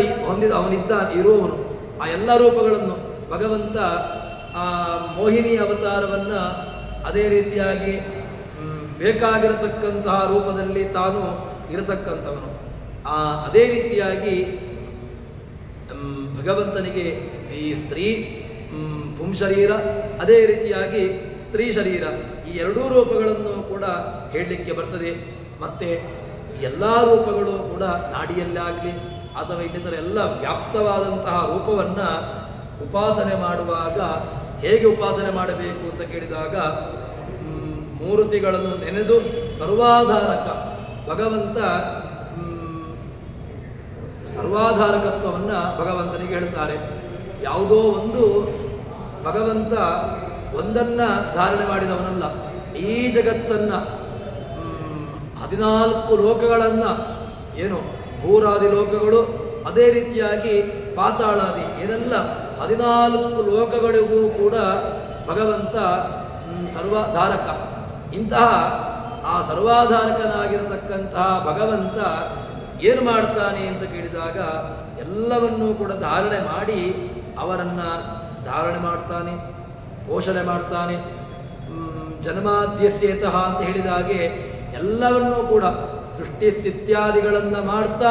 ಇರುವವನು. ಆ ಎಲ್ಲ ರೂಪಗಳನ್ನು ಭಗವಂತ ಮೋಹಿನಿ ಅವತಾರವನ್ನು ಅದೇ ರೀತಿಯಾಗಿ ಬೇಕಾಗಿರತಕ್ಕಂತಹ ರೂಪದಲ್ಲಿ ತಾನು ಇರತಕ್ಕಂಥವನು. ಅದೇ ರೀತಿಯಾಗಿ ಭಗವಂತನಿಗೆ ಈ ಸ್ತ್ರೀ ಪುಂಶರೀರ, ಅದೇ ರೀತಿಯಾಗಿ ಸ್ತ್ರೀ ಶರೀರ, ಈ ಎರಡೂ ರೂಪಗಳನ್ನು ಕೂಡ ಹೇಳಲಿಕ್ಕೆ ಬರ್ತದೆ. ಮತ್ತು ಎಲ್ಲ ರೂಪಗಳು ಕೂಡ ನಾಡಿಯಲ್ಲಾಗಲಿ ಅಥವಾ ಇನ್ನಿತರ ಎಲ್ಲ ವ್ಯಾಪ್ತವಾದಂತಹ ರೂಪವನ್ನು ಉಪಾಸನೆ ಮಾಡುವಾಗ ಹೇಗೆ ಉಪಾಸನೆ ಮಾಡಬೇಕು ಅಂತ ಕೇಳಿದಾಗ, ಮೂರ್ತಿಗಳನ್ನು ನೆನೆದು ಸರ್ವಾಧಾರಕ ಭಗವಂತ ಸರ್ವಾಧಾರಕತ್ವವನ್ನು ಭಗವಂತನಿಗೆ ಹೇಳ್ತಾರೆ. ಯಾವುದೋ ಒಂದು ಭಗವಂತ ಒಂದನ್ನು ಧಾರಣೆ ಮಾಡಿದವನಲ್ಲ, ಈ ಜಗತ್ತನ್ನು 14 ಲೋಕಗಳನ್ನು, ಏನು ಭೂರಾದಿ ಲೋಕಗಳು, ಅದೇ ರೀತಿಯಾಗಿ ಪಾತಾಳಾದಿ ಏನೆಲ್ಲ 14 ಲೋಕಗಳಿಗೂ ಕೂಡ ಭಗವಂತ ಸರ್ವಾಧಾರಕ. ಇಂತಹ ಆ ಸರ್ವಾಧಾರಕನಾಗಿರತಕ್ಕಂತಹ ಭಗವಂತ ಏನು ಮಾಡ್ತಾನೆ ಅಂತ ಕೇಳಿದಾಗ, ಎಲ್ಲವನ್ನೂ ಕೂಡ ಧಾರಣೆ ಮಾಡಿ ಅವರನ್ನು ಧಾರಣೆ ಮಾಡ್ತಾನೆ, ಪೋಷಣೆ ಮಾಡ್ತಾನೆ. ಜನ್ಮಾದ್ಯಸ್ಯೇತಃ ಅಂತ ಹೇಳಿದಾಗೆ ಎಲ್ಲವನ್ನೂ ಕೂಡ ಸೃಷ್ಟಿ ಸ್ಥಿತ್ಯಾದಿಗಳನ್ನು ಮಾಡ್ತಾ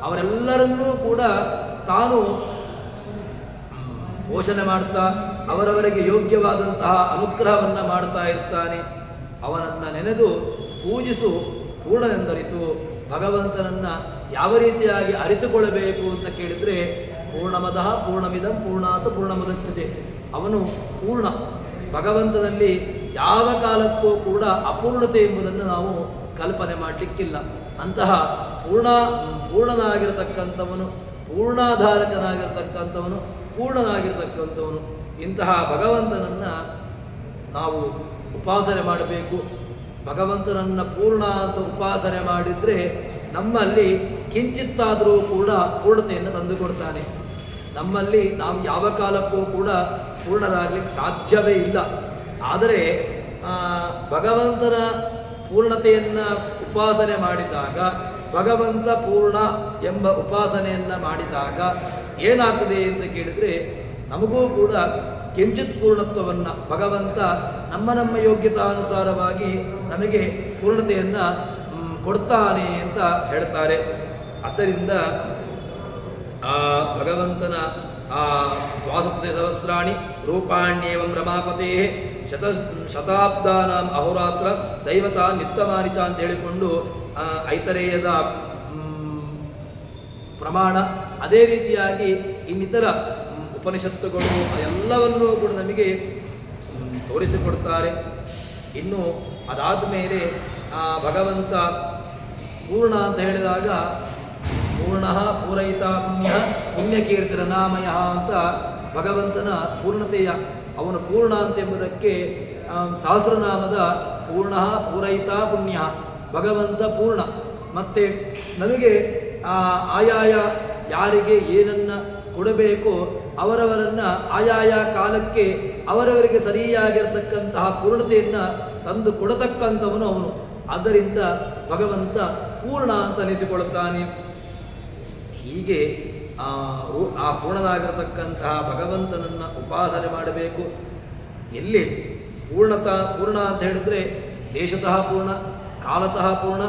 ಅವರೆಲ್ಲರನ್ನೂ ಕೂಡ ತಾನು ಪೋಷಣೆ ಮಾಡ್ತಾ ಅವರವರಿಗೆ ಯೋಗ್ಯವಾದಂತಹ ಅನುಗ್ರಹವನ್ನು ಮಾಡ್ತಾ ಇರ್ತಾನೆ. ಅವನನ್ನು ನೆನೆದು ಪೂಜಿಸು ಪೂರ್ಣನೆಂದರಿತು. ಭಗವಂತನನ್ನು ಯಾವ ರೀತಿಯಾಗಿ ಅರಿತುಕೊಳ್ಳಬೇಕು ಅಂತ ಕೇಳಿದರೆ, ಪೂರ್ಣಮದಃ ಪೂರ್ಣಮಿದಂ ಪೂರ್ಣಾತ್ ಪೂರ್ಣಮುದಚ್ಯತೆ. ಅವನು ಪೂರ್ಣ. ಭಗವಂತನಲ್ಲಿ ಯಾವ ಕಾಲಕ್ಕೂ ಕೂಡ ಅಪೂರ್ಣತೆ ಎಂಬುದನ್ನು ನಾವು ಕಲ್ಪನೆ ಮಾಡಲಿಕ್ಕಿಲ್ಲ. ಅಂತಹ ಪೂರ್ಣನಾಗಿರತಕ್ಕಂಥವನು, ಪೂರ್ಣಾಧಾರಕನಾಗಿರ್ತಕ್ಕಂಥವನು, ಪೂರ್ಣನಾಗಿರ್ತಕ್ಕಂಥವನು. ಇಂತಹ ಭಗವಂತನನ್ನು ನಾವು ಉಪಾಸನೆ ಮಾಡಬೇಕು. ಭಗವಂತನನ್ನು ಪೂರ್ಣ ಅಂತ ಉಪಾಸನೆ ಮಾಡಿದರೆ ನಮ್ಮಲ್ಲಿ ಕಿಂಚಿತ್ತಾದರೂ ಕೂಡ ಪೂರ್ಣತೆಯನ್ನು ತಂದುಕೊಡ್ತಾನೆ. ನಮ್ಮಲ್ಲಿ ನಾವು ಯಾವ ಕಾಲಕ್ಕೂ ಕೂಡ ಪೂರ್ಣರಾಗಲಿಕ್ಕೆ ಸಾಧ್ಯವೇ ಇಲ್ಲ. ಆದರೆ ಭಗವಂತನ ಪೂರ್ಣತೆಯನ್ನು ಉಪಾಸನೆ ಮಾಡಿದಾಗ, ಭಗವಂತ ಪೂರ್ಣ ಎಂಬ ಉಪಾಸನೆಯನ್ನು ಮಾಡಿದಾಗ ಏನಾಗ್ತದೆ ಅಂತ ಕೇಳಿದರೆ, ನಮಗೂ ಕೂಡ ಕಿಂಚಿತ್ ಪೂರ್ಣತ್ವವನ್ನು ಭಗವಂತ ನಮ್ಮ ಯೋಗ್ಯತಾನುಸಾರವಾಗಿ ನಮಗೆ ಪೂರ್ಣತೆಯನ್ನು ಕೊಡ್ತಾನೆ ಅಂತ ಹೇಳ್ತಾರೆ. ಆದ್ದರಿಂದ ಆ ಭಗವಂತನ ಆ 12 ಸಹಸ್ರಾಣಿ ರೂಪಾಣ್ಯೇವಂ ರಮಾಪತೆ ಶತಾಬ್ದಾನಾಂ ಅಹೋರಾತ್ರ ದೈವತಾ ನಿತ್ತಮಾನಿಚ ಅಂತ ಹೇಳಿಕೊಂಡು ಐತರೇಯದ ಪ್ರಮಾಣ, ಅದೇ ರೀತಿಯಾಗಿ ಇನ್ನಿತರ ಉಪನಿಷತ್ತುಗಳು ಎಲ್ಲವನ್ನೂ ಕೂಡ ನಮಗೆ ತೋರಿಸಿಕೊಡ್ತಾರೆ. ಇನ್ನು ಅದಾದ ಮೇಲೆ ಭಗವಂತ ಪೂರ್ಣ ಅಂತ ಹೇಳಿದಾಗ, ಪೂರ್ಣ ಪೂರಯಿತ ಪುಣ್ಯ ಪುಣ್ಯಕೀರ್ತಿರ ನಾಮಯ ಅಂತ ಭಗವಂತನ ಪೂರ್ಣತೆಯ, ಅವನು ಪೂರ್ಣ ಅಂತೆಂಬುದಕ್ಕೆ ಸಹಸ್ರನಾಮದ ಪೂರ್ಣ ಪೂರಯಿತ ಪುಣ್ಯ, ಭಗವಂತ ಪೂರ್ಣ. ಮತ್ತು ನಮಗೆ ಆಯಾಯ ಯಾರಿಗೆ ಏನನ್ನು ಕೊಡಬೇಕು. ಅವರವರನ್ನ ಆಯಾಯ ಕಾಲಕ್ಕೆ ಅವರವರಿಗೆ ಸರಿಯಾಗಿರತಕ್ಕಂತಹ ಪೂರ್ಣತೆಯನ್ನು ತಂದು ಕೊಡತಕ್ಕಂಥವನು ಅವನು. ಆದ್ದರಿಂದ ಭಗವಂತ ಪೂರ್ಣ ಅಂತ ಅನಿಸಿಕೊಳ್ಳುತ್ತಾನೆ. ಹೀಗೆ ಆ ಪೂರ್ಣನಾಗಿರತಕ್ಕಂತಹ ಭಗವಂತನನ್ನು ಉಪಾಸನೆ ಮಾಡಬೇಕು. ಎಲ್ಲಿ ಪೂರ್ಣ ಅಂತ ಹೇಳಿದ್ರೆ ದೇಶತಃ ಪೂರ್ಣ, ಕಾಲತಃ ಪೂರ್ಣ,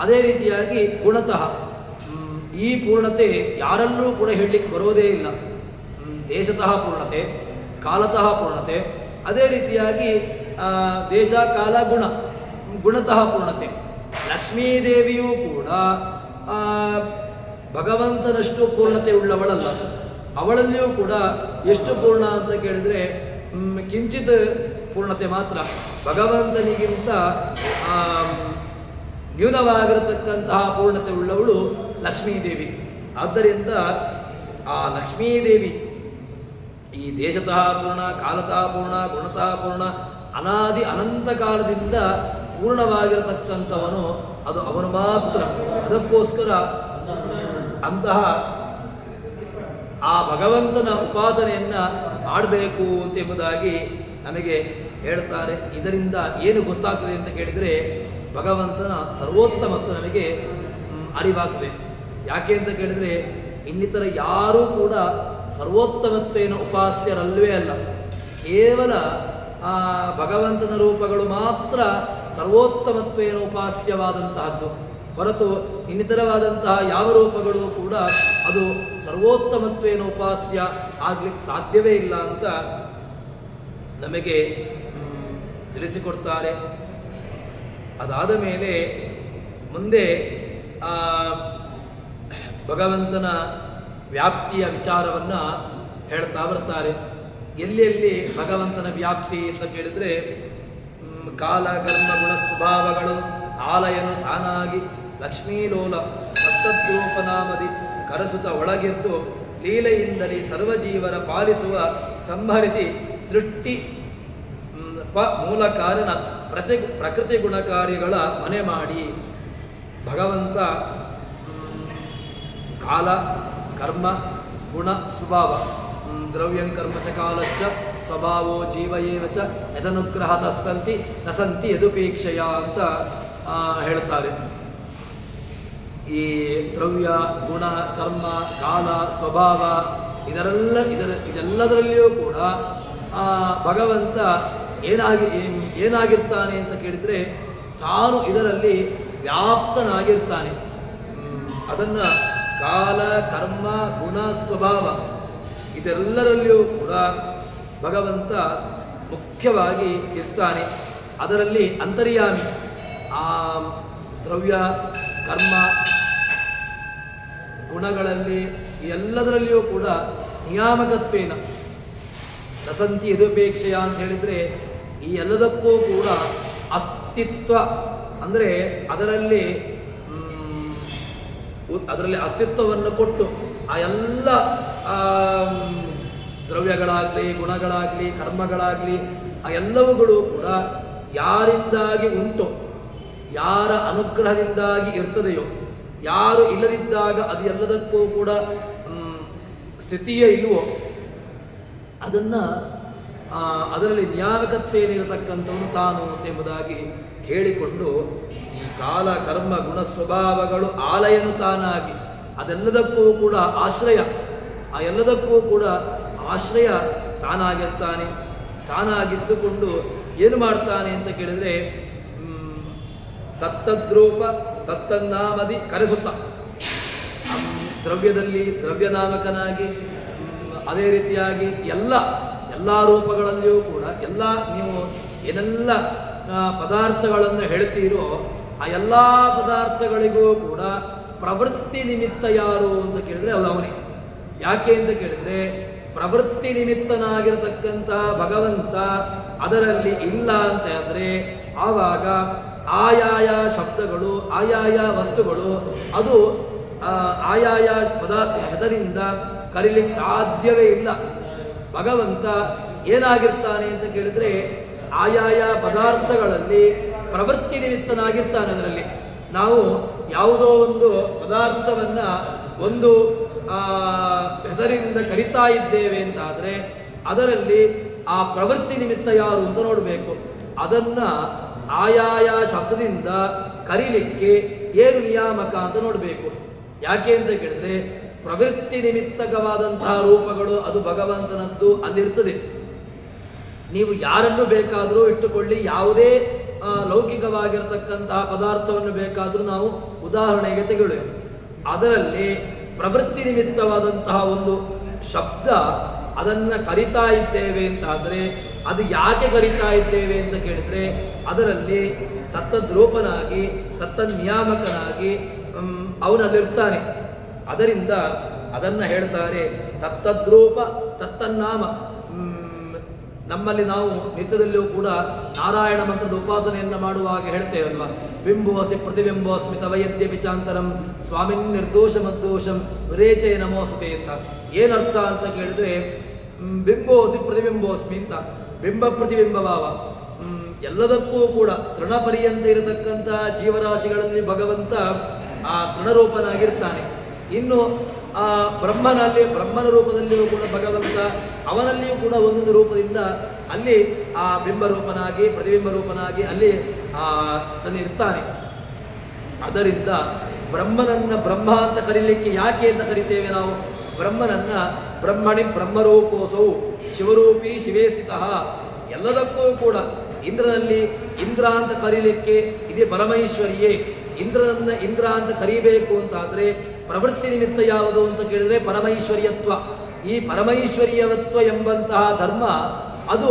ಅದೇ ರೀತಿಯಾಗಿ ಗುಣತಃ. ಈ ಪೂರ್ಣತೆ ಯಾರಲ್ಲೂ ಕೂಡ ಹೇಳಲಿಕ್ಕೆ ಬರೋದೇ ಇಲ್ಲ. ದೇಶತಃ ಪೂರ್ಣತೆ, ಕಾಲತಃ ಪೂರ್ಣತೆ, ಅದೇ ರೀತಿಯಾಗಿ ದೇಶ ಕಾಲ ಗುಣತಃ ಪೂರ್ಣತೆ. ಲಕ್ಷ್ಮೀದೇವಿಯೂ ಕೂಡ ಭಗವಂತನಷ್ಟು ಪೂರ್ಣತೆ ಉಳ್ಳವಳಲ್ಲ. ಅವಳಲ್ಲಿಯೂ ಕೂಡ ಎಷ್ಟು ಪೂರ್ಣ ಅಂತ ಕೇಳಿದ್ರೆ ಕಿಂಚಿತ್ ಪೂರ್ಣತೆ ಮಾತ್ರ. ಭಗವಂತನಿಗಿಂತ ನ್ಯೂನವಾಗಿರತಕ್ಕಂತಹ ಪೂರ್ಣತೆ ಉಳ್ಳವಳು ಲಕ್ಷ್ಮೀದೇವಿ. ಆದ್ದರಿಂದ ಆ ಲಕ್ಷ್ಮೀದೇವಿ ಈ ದೇಶತಃ ಪೂರ್ಣ, ಕಾಲತಃ ಪೂರ್ಣ, ಗುಣತಃ ಪೂರ್ಣ, ಅನಾದಿ ಅನಂತ ಕಾಲದಿಂದ ಪೂರ್ಣವಾಗಿರತಕ್ಕಂಥವನು ಅದು ಅವನು ಮಾತ್ರ. ಅದಕ್ಕೋಸ್ಕರ ಅಂತಹ ಆ ಭಗವಂತನ ಉಪಾಸನೆಯನ್ನ ಮಾಡಬೇಕು ಎಂಬುದಾಗಿ ನಮಗೆ ಹೇಳ್ತಾರೆ. ಇದರಿಂದ ಏನು ಗೊತ್ತಾಗ್ತದೆ ಅಂತ ಕೇಳಿದರೆ ಭಗವಂತನ ಸರ್ವೋತ್ತಮತ್ವ ನಮಗೆ ಅರಿವಾಗ್ತದೆ. ಯಾಕೆ ಅಂತ ಕೇಳಿದರೆ ಇನ್ನಿತರ ಯಾರೂ ಕೂಡ ಸರ್ವೋತ್ತಮತ್ವೇನ ಉಪಾಸ್ಯರಲ್ವೇ ಅಲ್ಲ. ಕೇವಲ ಭಗವಂತನ ರೂಪಗಳು ಮಾತ್ರ ಸರ್ವೋತ್ತಮತ್ವೇನ ಉಪಾಸ್ಯವಾದಂತಹದ್ದು ಹೊರತು ಇನ್ನಿತರವಾದಂತಹ ಯಾವ ರೂಪಗಳು ಕೂಡ ಅದು ಸರ್ವೋತ್ತಮತ್ವೇನ ಉಪಾಸ್ಯ ಆಗ್ಲಿಕ್ಕೆ ಸಾಧ್ಯವೇ ಇಲ್ಲ ಅಂತ ನಮಗೆ ತಿಳಿಸಿಕೊಡ್ತಾರೆ. ಅದಾದ ಮೇಲೆ ಮುಂದೆ ಭಗವಂತನ ವ್ಯಾಪ್ತಿಯ ವಿಚಾರವನ್ನು ಹೇಳ್ತಾ ಬರ್ತಾರೆ. ಎಲ್ಲೆಲ್ಲಿ ಭಗವಂತನ ವ್ಯಾಪ್ತಿ ಅಂತ ಕೇಳಿದರೆ ಕಾಲ ಕರ್ಮ ಗುಣ ಸ್ವಭಾವಗಳು ಆಲಯನು ತಾನಾಗಿ ಲಕ್ಷ್ಮೀಲೋಲ ಸತ್ತದ್ರೂಪನಾಮದಿ ಕರಸುತ ಒಳಗೆದ್ದು ಲೀಲೆಯಿಂದಲೇ ಸರ್ವಜೀವರ ಪಾಲಿಸುವ ಸಂಹರಿಸಿ ಸೃಷ್ಟಿ ಮೂಲ ಕಾರಣ ಪ್ರಕೃತಿ ಗುಣಕಾರಿಗಳ ಮನೆ ಮಾಡಿ ಭಗವಂತ ಕಾಲ ಕರ್ಮ ಗುಣ ಸ್ವಭಾವ ದ್ರವ್ಯಂ ಕರ್ಮ ಚ ಕಾಲಶ್ಚ ಸ್ವಭಾವೋ ಜೀವಯೇವ ಚ ಯದನುಗ್ರಹತಃ ಸಂತಿ ನ ಸಂತಿ ಯದುಪೇಕ್ಷೆಯ ಅಂತ ಹೇಳ್ತಾರೆ. ಈ ದ್ರವ್ಯ ಗುಣ ಕರ್ಮ ಕಾಲ ಸ್ವಭಾವ ಇದೆಲ್ಲದರಲ್ಲಿಯೂ ಕೂಡ ಭಗವಂತ ಏನಾಗಿರ್ತಾನೆ ಅಂತ ಕೇಳಿದರೆ ತಾನು ಇದರಲ್ಲಿ ವ್ಯಾಪ್ತನಾಗಿರ್ತಾನೆ. ಅದನ್ನು ಕಾಲ ಕರ್ಮ ಗುಣ ಸ್ವಭಾವ ಇದೆಲ್ಲರಲ್ಲಿಯೂ ಕೂಡ ಭಗವಂತ ಮುಖ್ಯವಾಗಿ ಇರ್ತಾನೆ. ಅದರಲ್ಲಿ ಅಂತರ್ಯಾಮಿ. ಆ ದ್ರವ್ಯ ಕರ್ಮ ಗುಣಗಳಲ್ಲಿ ಎಲ್ಲದರಲ್ಲಿಯೂ ಕೂಡ ನಿಯಾಮಕತ್ವೇನ ರಸಂತಿ ಯದುಪೇಕ್ಷೆಯ ಅಂತ ಹೇಳಿದರೆ ಈ ಎಲ್ಲದಕ್ಕೂ ಕೂಡ ಅಸ್ತಿತ್ವ ಅಂದರೆ ಅದರಲ್ಲಿ ಅಸ್ತಿತ್ವವನ್ನು ಕೊಟ್ಟು ಆ ಎಲ್ಲ ದ್ರವ್ಯಗಳಾಗಲಿ ಗುಣಗಳಾಗಲಿ ಕರ್ಮಗಳಾಗಲಿ ಆ ಎಲ್ಲವುಗಳು ಕೂಡ ಯಾರಿಂದಾಗಿ ಉಂಟು, ಯಾರ ಅನುಗ್ರಹದಿಂದಾಗಿ ಇರ್ತದೆಯೋ, ಯಾರು ಇಲ್ಲದಿದ್ದಾಗ ಅದು ಎಲ್ಲದಕ್ಕೂ ಕೂಡ ಸ್ಥಿತಿಯೇ ಇಲ್ವೋ ಅದರಲ್ಲಿ ನಿಯಾಮಕತ್ವೇನಿರತಕ್ಕಂಥವನು ತಾನು ಎಂಬುದಾಗಿ ಹೇಳಿಕೊಂಡು ಈ ಕಾಲ ಕರ್ಮ ಗುಣ ಸ್ವಭಾವಗಳು ಆಲಯನು ತಾನಾಗಿ ಅದೆಲ್ಲದಕ್ಕೂ ಕೂಡ ಆಶ್ರಯ, ಆ ಎಲ್ಲದಕ್ಕೂ ಕೂಡ ಆಶ್ರಯ ತಾನಾಗಿರ್ತಾನೆ. ತಾನಾಗಿದ್ದುಕೊಂಡು ಏನು ಮಾಡ್ತಾನೆ ಅಂತ ಕೇಳಿದರೆ ತತ್ತದ್ರೂಪ ತತ್ತನ್ನಾಮದಿ ಕರೆಸುತ್ತ ದ್ರವ್ಯದಲ್ಲಿ ದ್ರವ್ಯನಾಮಕನಾಗಿ ಅದೇ ರೀತಿಯಾಗಿ ಎಲ್ಲ ರೂಪಗಳಲ್ಲಿಯೂ ಕೂಡ ನೀವು ಏನೆಲ್ಲ ಪದಾರ್ಥಗಳನ್ನು ಹೇಳ್ತೀರೋ ಆ ಎಲ್ಲ ಪದಾರ್ಥಗಳಿಗೂ ಕೂಡ ಪ್ರವೃತ್ತಿ ನಿಮಿತ್ತ ಯಾರು ಅಂತ ಕೇಳಿದರೆ ಅದು ಅವನೇ. ಯಾಕೆ ಅಂತ ಕೇಳಿದರೆ ಪ್ರವೃತ್ತಿ ನಿಮಿತ್ತನಾಗಿರತಕ್ಕಂಥ ಭಗವಂತ ಅದರಲ್ಲಿ ಇಲ್ಲ ಅಂತ ಅಂದರೆ ಆವಾಗ ಆಯಾಯ ಶಬ್ದಗಳು ಆಯಾಯ ವಸ್ತುಗಳು ಅದು ಆಯಾಯ ಪದಾರ್ಥ ಹೆಸರಿಂದ ಕರೀಲಿಕ್ಕೆ ಸಾಧ್ಯವೇ ಇಲ್ಲ. ಭಗವಂತ ಏನಾಗಿರ್ತಾನೆ ಅಂತ ಕೇಳಿದರೆ ಆಯಾಯ ಪದಾರ್ಥಗಳಲ್ಲಿ ಪ್ರವೃತ್ತಿ ನಿಮಿತ್ತನಾಗಿರ್ತಾನೆ. ಅದರಲ್ಲಿ ನಾವು ಯಾವುದೋ ಒಂದು ಪದಾರ್ಥವನ್ನು ಒಂದು ಹೆಸರಿನಿಂದ ಕರಿತಾ ಇದ್ದೇವೆ ಅಂತಾದರೆ ಅದರಲ್ಲಿ ಆ ಪ್ರವೃತ್ತಿ ನಿಮಿತ್ತ ಯಾರು ಅಂತ ನೋಡಬೇಕು. ಅದನ್ನ ಆಯಾಯ ಶಬ್ದದಿಂದ ಕರೀಲಿಕ್ಕೆ ಏನು ನಿಯಾಮಕ ಅಂತ ನೋಡಬೇಕು. ಯಾಕೆ ಅಂತ ಕೇಳಿದ್ರೆ ಪ್ರವೃತ್ತಿ ನಿಮಿತ್ತಕವಾದಂತಹ ರೂಪಗಳು ಅದು ಭಗವಂತನದ್ದು ಅಲ್ಲಿರ್ತದೆ. ನೀವು ಯಾರನ್ನು ಬೇಕಾದರೂ ಇಟ್ಟುಕೊಳ್ಳಿ, ಯಾವುದೇ ಲೌಕಿಕವಾಗಿರತಕ್ಕಂತಹ ಪದಾರ್ಥವನ್ನು ಬೇಕಾದರೂ ನಾವು ಉದಾಹರಣೆಗೆ ತೆಗೆದುಕೊಳ್ಳೇವೆ. ಅದರಲ್ಲಿ ಪ್ರವೃತ್ತಿ ನಿಮಿತ್ತವಾದಂತಹ ಒಂದು ಶಬ್ದ ಅದನ್ನು ಕರಿತಾ ಇದ್ದೇವೆ ಅಂತಾದರೆ ಅದು ಯಾಕೆ ಕರಿತಾ ಇದ್ದೇವೆ ಅಂತ ಕೇಳಿದ್ರೆ ಅದರಲ್ಲಿ ತತ್ತದ್ರೂಪನಾಗಿ ತತ್ತನ್ನಿಯಾಮಕನಾಗಿ ಅವನಲ್ಲಿರ್ತಾನೆ. ಅದರಿಂದ ಅದನ್ನ ಹೇಳ್ತಾರೆ ತತ್ತದ್ರೂಪ ತತ್ತನ್ನಾಮ. ನಮ್ಮಲ್ಲಿ ನಾವು ನಿತ್ಯದಲ್ಲಿಯೂ ಕೂಡ ನಾರಾಯಣ ಮಂತ್ರದ ಉಪಾಸನೆಯನ್ನು ಮಾಡುವಾಗ ಹೇಳ್ತೇವಲ್ವಾ, ಬಿಂಬೋಸಿ ಪ್ರತಿಬಿಂಬೋಸ್ಮಿ ತವ ಯದ್ಯಪಿ ಚಾಂತರಂ ಸ್ವಾಮಿನ್ ನಿರ್ದೋಷ ಮದ್ದೋಷಂ ವಿರೇಚೆ ನಮೋಸ್ತುತೆ ಅಂತ. ಏನರ್ಥ ಅಂತ ಕೇಳಿದ್ರೆ ಬಿಂಬೋಸಿ ಪ್ರತಿಬಿಂಬೋಸ್ಮಿ ಅಂತ, ಬಿಂಬ ಪ್ರತಿಬಿಂಬ ಭಾವ. ಎಲ್ಲದಕ್ಕೂ ಕೂಡ ತೃಣಪರ್ಯಂತ ಇರತಕ್ಕಂಥ ಜೀವರಾಶಿಗಳಲ್ಲಿ ಭಗವಂತ ಆ ತೃಣರೂಪನಾಗಿರ್ತಾನೆ. ಇನ್ನು ಆ ಬ್ರಹ್ಮನ ರೂಪದಲ್ಲಿಯೂ ಕೂಡ ಭಗವಂತ ಅವನಲ್ಲಿಯೂ ಕೂಡ ಒಂದೊಂದು ರೂಪದಿಂದ ಅಲ್ಲಿ ಆ ಬಿಂಬರೂಪನಾಗಿ ಪ್ರತಿಬಿಂಬ ರೂಪನಾಗಿ ಅಲ್ಲಿ ಇರ್ತಾನೆ. ಅದರಿಂದ ಬ್ರಹ್ಮನನ್ನ ಬ್ರಹ್ಮ ಅಂತ ಕರೀಲಿಕ್ಕೆ ಯಾಕೆ ಅಂತ ಕರಿತೇವೆ ನಾವು? ಬ್ರಹ್ಮನನ್ನ ಬ್ರಹ್ಮಣಿ ಬ್ರಹ್ಮರೂಪೋಸೌ ಶಿವರೂಪಿ ಶಿವೇ ಸ್ಥಿತಃ. ಎಲ್ಲದಕ್ಕೂ ಕೂಡ ಇಂದ್ರನಲ್ಲಿ ಇಂದ್ರ ಅಂತ ಕರೀಲಿಕ್ಕೆ ಇದೇ ಪರಮೈಶ್ವರ್ಯೇ. ಇಂದ್ರನನ್ನ ಇಂದ್ರ ಅಂತ ಕರೀಬೇಕು ಅಂತಾದ್ರೆ ಪ್ರವೃತ್ತಿ ನಿಮಿತ್ತ ಯಾವುದು ಅಂತ ಕೇಳಿದ್ರೆ ಪರಮೈಶ್ವರ್ಯತ್ವ. ಈ ಪರಮೈಶ್ವರ್ಯವತ್ವ ಎಂಬಂತಹ ಧರ್ಮ ಅದು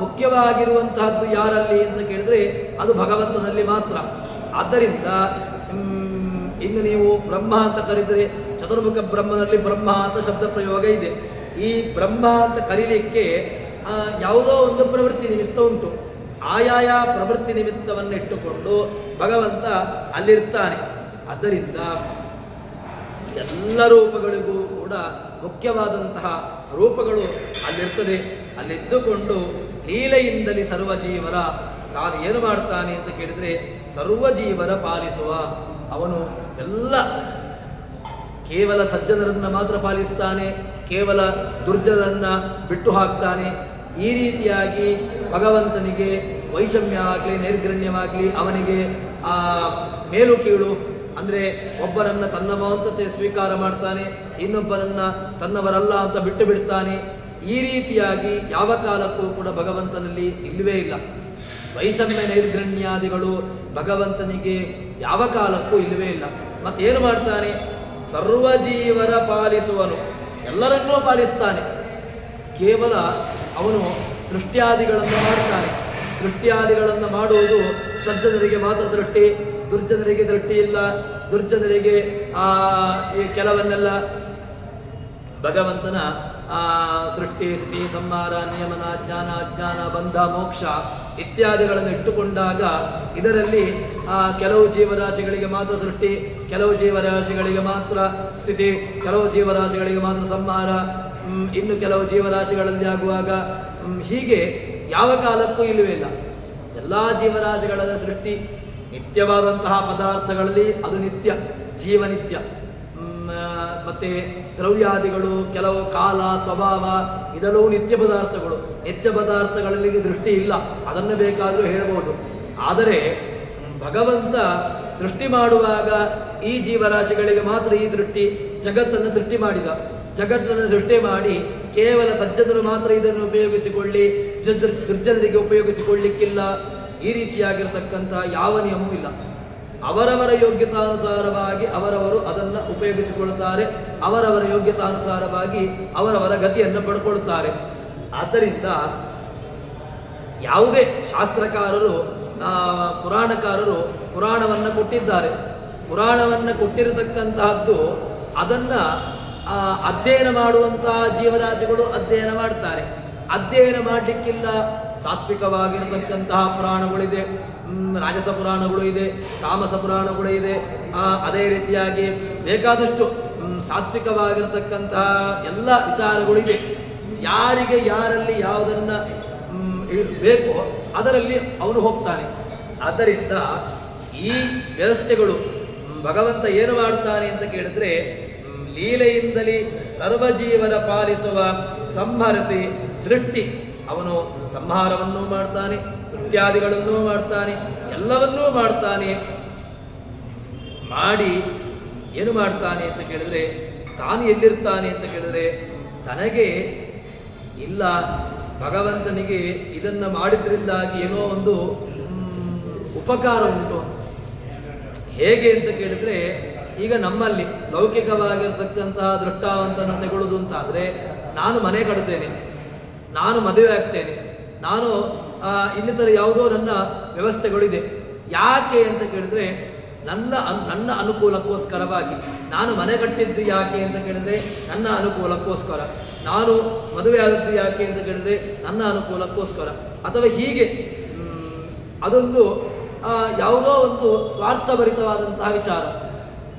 ಮುಖ್ಯವಾಗಿರುವಂತಹದ್ದು ಯಾರಲ್ಲಿ ಅಂತ ಕೇಳಿದ್ರೆ ಅದು ಭಗವಂತನಲ್ಲಿ ಮಾತ್ರ. ಆದ್ದರಿಂದ ಇನ್ನು ನೀವು ಬ್ರಹ್ಮ ಅಂತ ಕರೆದರೆ ಚತುರ್ಮುಖ ಬ್ರಹ್ಮನಲ್ಲಿ ಬ್ರಹ್ಮ ಅಂತ ಶಬ್ದ ಪ್ರಯೋಗ ಇದೆ. ಈ ಬ್ರಹ್ಮ ಅಂತ ಕರೀಲಿಕ್ಕೆ ಯಾವುದೋ ಒಂದು ಪ್ರವೃತ್ತಿ ನಿಮಿತ್ತ ಉಂಟು. ಆಯಾಯ ಪ್ರವೃತ್ತಿ ನಿಮಿತ್ತವನ್ನು ಇಟ್ಟುಕೊಂಡು ಭಗವಂತ ಅಲ್ಲಿರ್ತಾನೆ. ಆದ್ದರಿಂದ ಎಲ್ಲ ರೂಪಗಳಿಗೂ ಕೂಡ ಮುಖ್ಯವಾದಂತಹ ರೂಪಗಳು ಅಲ್ಲಿರ್ತದೆ. ಅಲ್ಲಿದ್ದುಕೊಂಡು ಲೀಲೆಯಿಂದಲೇ ಸರ್ವಜೀವರ ತಾನು ಏನು ಮಾಡ್ತಾನೆ ಅಂತ ಕೇಳಿದ್ರೆ ಸರ್ವಜೀವರ ಪಾಲಿಸುವ ಅವನು. ಎಲ್ಲ ಕೇವಲ ಸಜ್ಜನರನ್ನ ಮಾತ್ರ ಪಾಲಿಸ್ತಾನೆ, ಕೇವಲ ದುರ್ಜನರನ್ನ ಬಿಟ್ಟು ಹಾಕ್ತಾನೆ. ಈ ರೀತಿಯಾಗಿ ಭಗವಂತನಿಗೆ ವೈಷಮ್ಯ ಆಗಲಿ ನೈರ್ಗಣ್ಯವಾಗಲಿ ಅವನಿಗೆ ಮೇಲು ಕೀಳು ಅಂದ್ರೆ ಒಬ್ಬರನ್ನ ತನ್ನ ಮಹಂತತೆ ಸ್ವೀಕಾರ ಮಾಡ್ತಾನೆ, ಇನ್ನೊಬ್ಬರನ್ನ ತನ್ನವರಲ್ಲ ಅಂತ ಬಿಟ್ಟು ಬಿಡ್ತಾನೆ. ಈ ರೀತಿಯಾಗಿ ಯಾವ ಕಾಲಕ್ಕೂ ಕೂಡ ಭಗವಂತನಲ್ಲಿ ಇಲ್ಲವೇ ಇಲ್ಲ. ವೈಷಮ್ಯ ನೈರ್ಗಣ್ಯಾದಿಗಳು ಭಗವಂತನಿಗೆ ಯಾವ ಕಾಲಕ್ಕೂ ಇಲ್ಲವೇ ಇಲ್ಲ. ಮತ್ತೇನು ಮಾಡ್ತಾನೆ? ಸರ್ವಜೀವರ ಪಾಲಿಸುವನು, ಎಲ್ಲರನ್ನೂ ಪಾಲಿಸ್ತಾನೆ. ಕೇವಲ ಅವನು ಸೃಷ್ಟ್ಯಾದಿಗಳನ್ನು ಮಾಡ್ತಾನೆ. ಸೃಷ್ಟ್ಯಾದಿಗಳನ್ನು ಮಾಡುವುದು ಸಜ್ಜನರಿಗೆ ಮಾತ್ರ ಸೃಷ್ಟಿ, ದುರ್ಜನರಿಗೆ ಸೃಷ್ಟಿ ಇಲ್ಲ. ದುರ್ಜನರಿಗೆ ಈ ಕೆಲವನ್ನೆಲ್ಲ ಭಗವಂತನ ಸೃಷ್ಟಿ ಸ್ಥಿತಿ ಸಂಹಾರ ನಿಯಮನ ಜ್ಞಾನ ಅಜ್ಞಾನ ಬಂಧ ಮೋಕ್ಷ ಇತ್ಯಾದಿಗಳನ್ನು ಇಟ್ಟುಕೊಂಡಾಗ ಇದರಲ್ಲಿ ಕೆಲವು ಜೀವರಾಶಿಗಳಿಗೆ ಮಾತ್ರ ಸೃಷ್ಟಿ, ಕೆಲವು ಜೀವರಾಶಿಗಳಿಗೆ ಮಾತ್ರ ಸ್ಥಿತಿ, ಕೆಲವು ಜೀವರಾಶಿಗಳಿಗೆ ಮಾತ್ರ ಸಂಹಾರ, ಇನ್ನು ಕೆಲವು ಜೀವರಾಶಿಗಳಲ್ಲಿ ಆಗುವಾಗ ಹೀಗೆ ಯಾವ ಕಾಲಕ್ಕೂ ಇಲ್ಲವೇ ಇಲ್ಲ. ಎಲ್ಲ ಜೀವರಾಶಿಗಳ ಸೃಷ್ಟಿ ನಿತ್ಯವಾದಂತಹ ಪದಾರ್ಥಗಳಲ್ಲಿ ಅದು ನಿತ್ಯ, ಜೀವನಿತ್ಯ. ಮತ್ತೆ ದ್ರವ್ಯಾದಿಗಳು ಕೆಲವು ಕಾಲ ಸ್ವಭಾವ ಇದೆಲ್ಲವೂ ನಿತ್ಯ ಪದಾರ್ಥಗಳು. ನಿತ್ಯ ಪದಾರ್ಥಗಳಲ್ಲಿ ಸೃಷ್ಟಿ ಇಲ್ಲ, ಅದನ್ನು ಬೇಕಾದರೂ ಹೇಳಬಹುದು. ಆದರೆ ಭಗವಂತ ಸೃಷ್ಟಿ ಮಾಡುವಾಗ ಈ ಜೀವರಾಶಿಗಳಿಗೆ ಮಾತ್ರ ಈ ಸೃಷ್ಟಿ, ಜಗತ್ತನ್ನು ಸೃಷ್ಟಿ ಮಾಡಿದ. ಜಗತ್ತನ್ನು ಸೃಷ್ಟಿ ಮಾಡಿ ಕೇವಲ ಸಜ್ಜನರು ಮಾತ್ರ ಇದನ್ನು ಉಪಯೋಗಿಸಿಕೊಳ್ಳಿ, ದುರ್ಜನರಿಗೆ ಉಪಯೋಗಿಸಿಕೊಳ್ಳಿಕ್ಕಿಲ್ಲ. ಈ ರೀತಿಯಾಗಿರತಕ್ಕಂಥ ಯಾವ ನಿಯಮವೂ ಇಲ್ಲ. ಅವರವರ ಯೋಗ್ಯತಾನುಸಾರವಾಗಿ ಅವರವರು ಅದನ್ನು ಉಪಯೋಗಿಸಿಕೊಳ್ಳುತ್ತಾರೆ, ಅವರವರ ಯೋಗ್ಯತಾನುಸಾರವಾಗಿ ಅವರವರ ಗತಿಯನ್ನು ಪಡ್ಕೊಳ್ತಾರೆ. ಆದ್ದರಿಂದ ಯಾವುದೇ ಶಾಸ್ತ್ರಕಾರರು ಪುರಾಣಕಾರರು ಪುರಾಣವನ್ನು ಕೊಟ್ಟಿದ್ದಾರೆ. ಪುರಾಣವನ್ನು ಕೊಟ್ಟಿರತಕ್ಕಂತಹದ್ದು ಅದನ್ನ ಅಧ್ಯಯನ ಮಾಡುವಂತಹ ಜೀವರಾಶಿಗಳು ಅಧ್ಯಯನ ಮಾಡ್ತಾರೆ. ಅಧ್ಯಯನ ಮಾಡಲಿಕ್ಕಿಲ್ಲ. ಸಾತ್ವಿಕವಾಗಿರತಕ್ಕಂತಹ ಪುರಾಣಗಳಿದೆ, ರಾಜಸ ಪುರಾಣಗಳು ಇದೆ, ತಾಮಸ ಪುರಾಣಗಳು ಇದೆ. ಅದೇ ರೀತಿಯಾಗಿ ಬೇಕಾದಷ್ಟು ಸಾತ್ವಿಕವಾಗಿರತಕ್ಕಂತಹ ಎಲ್ಲ ವಿಚಾರಗಳು ಇದೆ. ಯಾರಿಗೆ ಯಾರಲ್ಲಿ ಯಾವುದನ್ನ ಬೇಕೋ ಅದರಲ್ಲಿ ಅವನು ಹೋಗ್ತಾನೆ. ಆದ್ದರಿಂದ ಈ ವ್ಯವಸ್ಥೆಗಳು ಭಗವಂತ ಏನು ಮಾಡ್ತಾನೆ ಅಂತ ಕೇಳಿದ್ರೆ ಲೀಲೆಯಿಂದಲೇ ಸರ್ವಜೀವನ ಪಾಲಿಸುವ ಸಂಹರತೆ ಸೃಷ್ಟಿ. ಅವನು ಸಂಹಾರವನ್ನೂ ಮಾಡ್ತಾನೆ, ಸೃಷ್ಟ್ಯಾದಿಗಳನ್ನೂ ಮಾಡ್ತಾನೆ, ಎಲ್ಲವನ್ನೂ ಮಾಡ್ತಾನೆ. ಮಾಡಿ ಏನು ಮಾಡ್ತಾನೆ ಅಂತ ಕೇಳಿದ್ರೆ, ತಾನು ಎಲ್ಲಿರ್ತಾನೆ ಅಂತ ಕೇಳಿದ್ರೆ, ತನಗೆ ಇಲ್ಲ ಭಗವಂತನಿಗೆ ಇದನ್ನ ಮಾಡಿದ್ರಿಂದಾಗಿ ಏನೋ ಒಂದು ಉಪಕಾರ ಉಂಟು. ಹೇಗೆ ಅಂತ ಕೇಳಿದ್ರೆ, ಈಗ ನಮ್ಮಲ್ಲಿ ಲೌಕಿಕವಾಗಿರ್ತಕ್ಕಂತಹ ದೃಷ್ಟಾವಂತನ ತೆಗೊಳ್ಳುವುದು ಅಂತ ಆದರೆ, ನಾನು ಮನೆ ಕಟ್ತೇನೆ, ನಾನು ಮದುವೆ ಆಗ್ತೇನೆ, ನಾನು ಇನ್ನಿತರ ಯಾವುದೋ ನನ್ನ ವ್ಯವಸ್ಥೆಗಳಿದೆ. ಯಾಕೆ ಅಂತ ಕೇಳಿದ್ರೆ, ನನ್ನ ಅನುಕೂಲಕ್ಕೋಸ್ಕರವಾಗಿ. ನಾನು ಮನೆ ಕಟ್ಟಿದ್ದು ಯಾಕೆ ಅಂತ ಕೇಳಿದ್ರೆ ನನ್ನ ಅನುಕೂಲಕ್ಕೋಸ್ಕರ, ನಾನು ಮದುವೆ ಆದದ್ದು ಯಾಕೆ ಅಂತ ಕೇಳಿದ್ರೆ ನನ್ನ ಅನುಕೂಲಕ್ಕೋಸ್ಕರ, ಅಥವಾ ಹೀಗೆ ಅದೊಂದು ಯಾವುದೋ ಒಂದು ಸ್ವಾರ್ಥಭರಿತವಾದಂತಹ ವಿಚಾರ.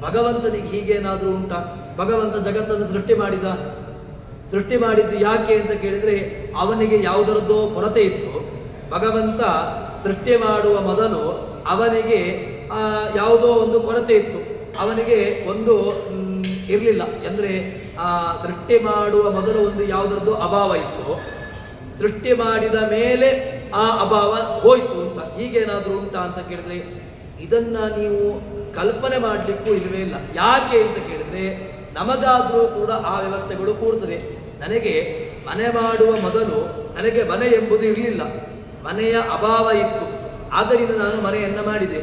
ಭಗವಂತನಿಗೆ ಹೀಗೇನಾದರೂ ಉಂಟಾ? ಭಗವಂತ ಜಗತ್ತನ್ನು ಸೃಷ್ಟಿ ಮಾಡಿದ್ದು ಯಾಕೆ ಅಂತ ಕೇಳಿದ್ರೆ ಅವನಿಗೆ ಯಾವುದರದ್ದೋ ಕೊರತೆ ಇತ್ತು. ಭಗವಂತ ಸೃಷ್ಟಿ ಮಾಡುವ ಮೊದಲು ಅವನಿಗೆ ಯಾವುದೋ ಒಂದು ಕೊರತೆ ಇತ್ತು, ಅವನಿಗೆ ಒಂದು ಇರಲಿಲ್ಲ. ಅಂದರೆ ಸೃಷ್ಟಿ ಮಾಡುವ ಮೊದಲು ಒಂದು ಯಾವುದರದ್ದು ಅಭಾವ ಇತ್ತು, ಸೃಷ್ಟಿ ಮಾಡಿದ ಮೇಲೆ ಆ ಅಭಾವ ಹೋಯ್ತು ಅಂತ. ಹೀಗೇನಾದರೂ ಉಂಟಾ ಅಂತ ಕೇಳಿದ್ರೆ ಇದನ್ನ ನೀವು ಕಲ್ಪನೆ ಮಾಡಲಿಕ್ಕೂ ಇಲ್ಲವೇ ಇಲ್ಲ. ಯಾಕೆ ಅಂತ ಕೇಳಿದ್ರೆ ನಮಗಾದರೂ ಕೂಡ ಆ ವ್ಯವಸ್ಥೆಗಳು ಕೂಡ್ತದೆ. ನನಗೆ ಮನೆ ಮಾಡುವ ಮೊದಲು ನನಗೆ ಮನೆ ಎಂಬುದು ಇರಲಿಲ್ಲ, ಮನೆಯ ಅಭಾವ ಇತ್ತು, ಆದ್ದರಿಂದ ನಾನು ಮನೆಯನ್ನ ಮಾಡಿದೆ.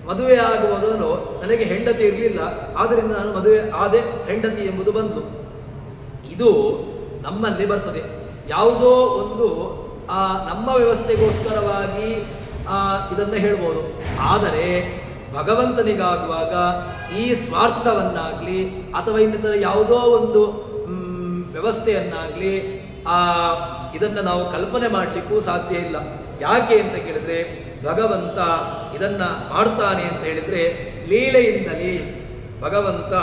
ಮದುವೆ ಆಗುವ ಮೊದಲು ನನಗೆ ಹೆಂಡತಿ ಇರಲಿಲ್ಲ, ಆದ್ದರಿಂದ ನಾನು ಮದುವೆ ಆದೆ, ಹೆಂಡತಿ ಎಂಬುದು ಬಂತು. ಇದು ನಮ್ಮಲ್ಲಿ ಬರ್ತದೆ. ಯಾವುದೋ ಒಂದು ನಮ್ಮ ವ್ಯವಸ್ಥೆಗೋಸ್ಕರವಾಗಿ ಇದನ್ನ ಹೇಳ್ಬೋದು. ಆದರೆ ಭಗವಂತನಿಗಾಗುವಾಗ ಈ ಸ್ವಾರ್ಥವನ್ನಾಗ್ಲಿ ಅಥವಾ ಇನ್ನಿತರ ಯಾವುದೋ ಒಂದು ವ್ಯವಸ್ಥೆಯನ್ನಾಗ್ಲಿ ಇದನ್ನ ನಾವು ಕಲ್ಪನೆ ಮಾಡಲಿಕ್ಕೂ ಸಾಧ್ಯ ಇಲ್ಲ. ಯಾಕೆ ಅಂತ ಕೇಳಿದ್ರೆ ಭಗವಂತ ಇದನ್ನ ಮಾಡ್ತಾನೆ ಅಂತ ಹೇಳಿದ್ರೆ ಲೀಲೆಯಿಂದಲೇ. ಭಗವಂತ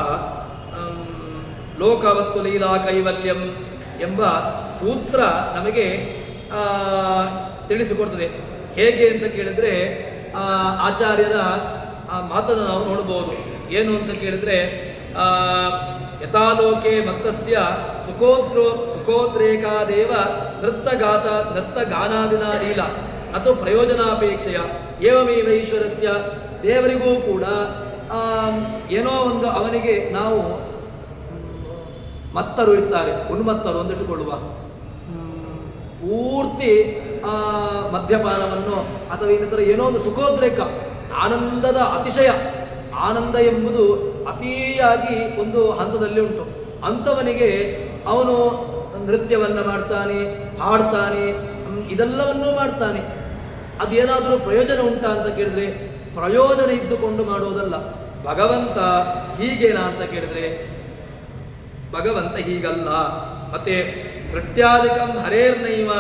ಲೋಕವತ್ತು ಲೀಲಾ ಕೈವಲ್ಯಂ ಎಂಬ ಸೂತ್ರ ನಮಗೆ ತಿಳಿಸಿಕೊಡ್ತದೆ. ಹೇಗೆ ಅಂತ ಕೇಳಿದ್ರೆ ಆಚಾರ್ಯರ ಮಾತನ್ನು ನಾವು ನೋಡಬಹುದು. ಏನು ಅಂತ ಕೇಳಿದ್ರೆ ಯಥಾಲೋಕೆ ಮತ್ತಸ್ಯ ಸುಖೋದ್ರೇಕಾದೇವ ನೃತ್ತಗಾನಾದಿನ ಲೀಲಾ ಅಥವಾ ಪ್ರಯೋಜನಾಪೇಕ್ಷೆಯ ಏವಮೇವ ಈಶ್ವರಸ್ಯ. ದೇವರಿಗೂ ಕೂಡ ಏನೋ ಒಂದು ಅವನಿಗೆ ನಾವು ಮತ್ತರು ಇರ್ತಾರೆ, ಉನ್ಮತ್ತರು ಅಂತ ಇಟ್ಟುಕೊಳ್ಳುವ, ಪೂರ್ತಿ ಮದ್ಯಪಾನವನ್ನು ಅಥವಾ ಇನ್ನಿತರ ಏನೋ ಒಂದು ಸುಖೋದ್ರೇಕ, ಆನಂದದ ಅತಿಶಯ, ಆನಂದ ಎಂಬುದು ಅತಿಯಾಗಿ ಒಂದು ಹಂತದಲ್ಲಿ ಉಂಟು. ಅಂಥವನಿಗೆ ಅವನು ನೃತ್ಯವನ್ನ ಮಾಡ್ತಾನೆ, ಹಾಡ್ತಾನೆ, ಇದೆಲ್ಲವನ್ನೂ ಮಾಡ್ತಾನೆ. ಅದೇನಾದರೂ ಪ್ರಯೋಜನ ಉಂಟಾ ಅಂತ ಕೇಳಿದ್ರೆ ಪ್ರಯೋಜನ ಇದ್ದುಕೊಂಡು ಮಾಡುವುದಲ್ಲ. ಭಗವಂತ ಹೀಗೇನಾ ಅಂತ ಕೇಳಿದ್ರೆ ಭಗವಂತ ಹೀಗಲ್ಲ. ಮತ್ತೆ ನೃತ್ಯಾದಿಕಂ ಹರೇರ್ನೈವ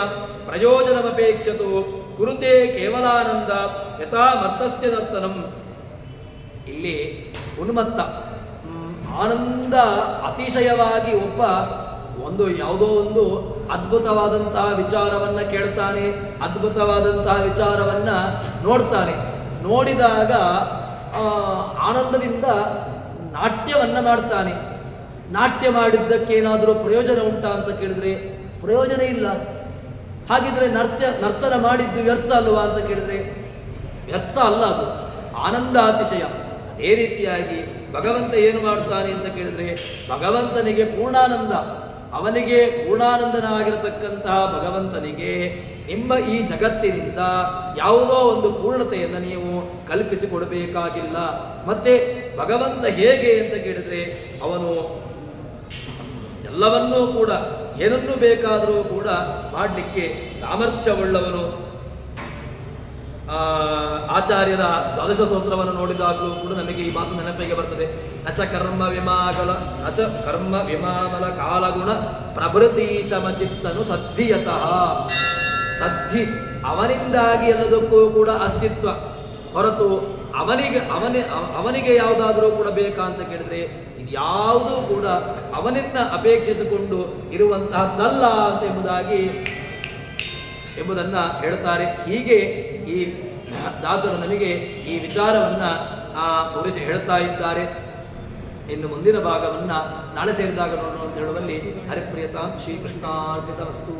ಪ್ರಯೋಜನಮಪೇಕ್ಷತು ಕುರುತೆ ಕೇವಲಾನಂದ ಯಥಾ ಮರ್ತಸ್ಯ ನರ್ತನಂ. ಇಲ್ಲಿ ಉನ್ಮತ್ತ ಆನಂದ ಅತಿಶಯವಾಗಿ ಒಬ್ಬ ಒಂದು ಯಾವುದೋ ಒಂದು ಅದ್ಭುತವಾದಂತಹ ವಿಚಾರವನ್ನ ಕೇಳ್ತಾನೆ, ಅದ್ಭುತವಾದಂತಹ ವಿಚಾರವನ್ನ ನೋಡ್ತಾನೆ. ನೋಡಿದಾಗ ಆನಂದದಿಂದ ನಾಟ್ಯವನ್ನ ಮಾಡ್ತಾನೆ. ನಾಟ್ಯ ಮಾಡಿದ್ದಕ್ಕೇನಾದರೂ ಪ್ರಯೋಜನ ಉಂಟಾ ಅಂತ ಕೇಳಿದ್ರೆ ಪ್ರಯೋಜನ ಇಲ್ಲ. ಹಾಗಿದ್ರೆ ನರ್ತನ ಮಾಡಿದ್ದು ವ್ಯರ್ಥ ಅಲ್ವಾ ಅಂತ ಕೇಳಿದ್ರೆ ವ್ಯರ್ಥ ಅಲ್ಲ, ಅದು ಆನಂದಾತಿಶಯ. ಅದೇ ರೀತಿಯಾಗಿ ಭಗವಂತ ಏನು ಮಾಡ್ತಾನೆ ಅಂತ ಕೇಳಿದ್ರೆ ಭಗವಂತನಿಗೆ ಪೂರ್ಣಾನಂದ. ಅವನಿಗೆ ಪೂರ್ಣಾನಂದನಾಗಿರತಕ್ಕಂತಹ ಭಗವಂತನಿಗೆ ನಿಮ್ಮ ಈ ಜಗತ್ತಿನಿಂದ ಯಾವುದೋ ಒಂದು ಪೂರ್ಣತೆಯನ್ನು ನೀವು ಕಲ್ಪಿಸಿಕೊಡಬೇಕಾಗಿಲ್ಲ. ಮತ್ತೆ ಭಗವಂತ ಹೇಗೆ ಅಂತ ಕೇಳಿದ್ರೆ ಅವನು ಎಲ್ಲವನ್ನೂ ಕೂಡ ಏನನ್ನೂ ಬೇಕಾದರೂ ಕೂಡ ಮಾಡಲಿಕ್ಕೆ ಸಾಮರ್ಥ್ಯವುಳ್ಳವನು. ಆಚಾರ್ಯರ ದ್ವಾದಶ ಸ್ತೋತ್ರವನ್ನು ನೋಡಿದಾಗಲೂ ಕೂಡ ನಮಗೆ ಈ ಮಾತು ನೆನಪಿಗೆ ಬರ್ತದೆ. ನಚ ಕರ್ಮ ವಿಮಾಮಲ ಕಾಲಗುಣ ಪ್ರಭೃತೀಶಮಚಿತ್ತನು ತದ್ಧಿಯತಃ. ತದ್ಧಿ ಅವನಿಂದಾಗಿ ಎಲ್ಲದಕ್ಕೂ ಕೂಡ ಅಸ್ತಿತ್ವ, ಹೊರತು ಅವನಿಗೆ ಯಾವುದಾದರೂ ಕೂಡ ಬೇಕಾ ಅಂತ ಕೇಳಿದ್ರೆ ಇದ್ಯಾವುದೂ ಕೂಡ ಅವನನ್ನ ಅಪೇಕ್ಷಿಸಿಕೊಂಡು ಇರುವಂತಹದ್ದಲ್ಲ ಅಂತ ಎಂಬುದನ್ನ ಹೇಳ್ತಾರೆ. ಹೀಗೆ ಈ ದಾಸರು ನಮಗೆ ಈ ವಿಚಾರವನ್ನ ತೋರಿಸಿ ಹೇಳ್ತಾ ಇದ್ದಾರೆ. ಇನ್ನು ಮುಂದಿನ ಭಾಗವನ್ನು ನಾಳೆ ಸೇರಿದಾಗ ನೋಡೋಣ ಅಂತ ಹೇಳುವಲ್ಲಿ ಹರಿಪ್ರಿಯತಾಂ ಶ್ರೀಕೃಷ್ಣಾರ್ಪಿತಮಸ್ತು.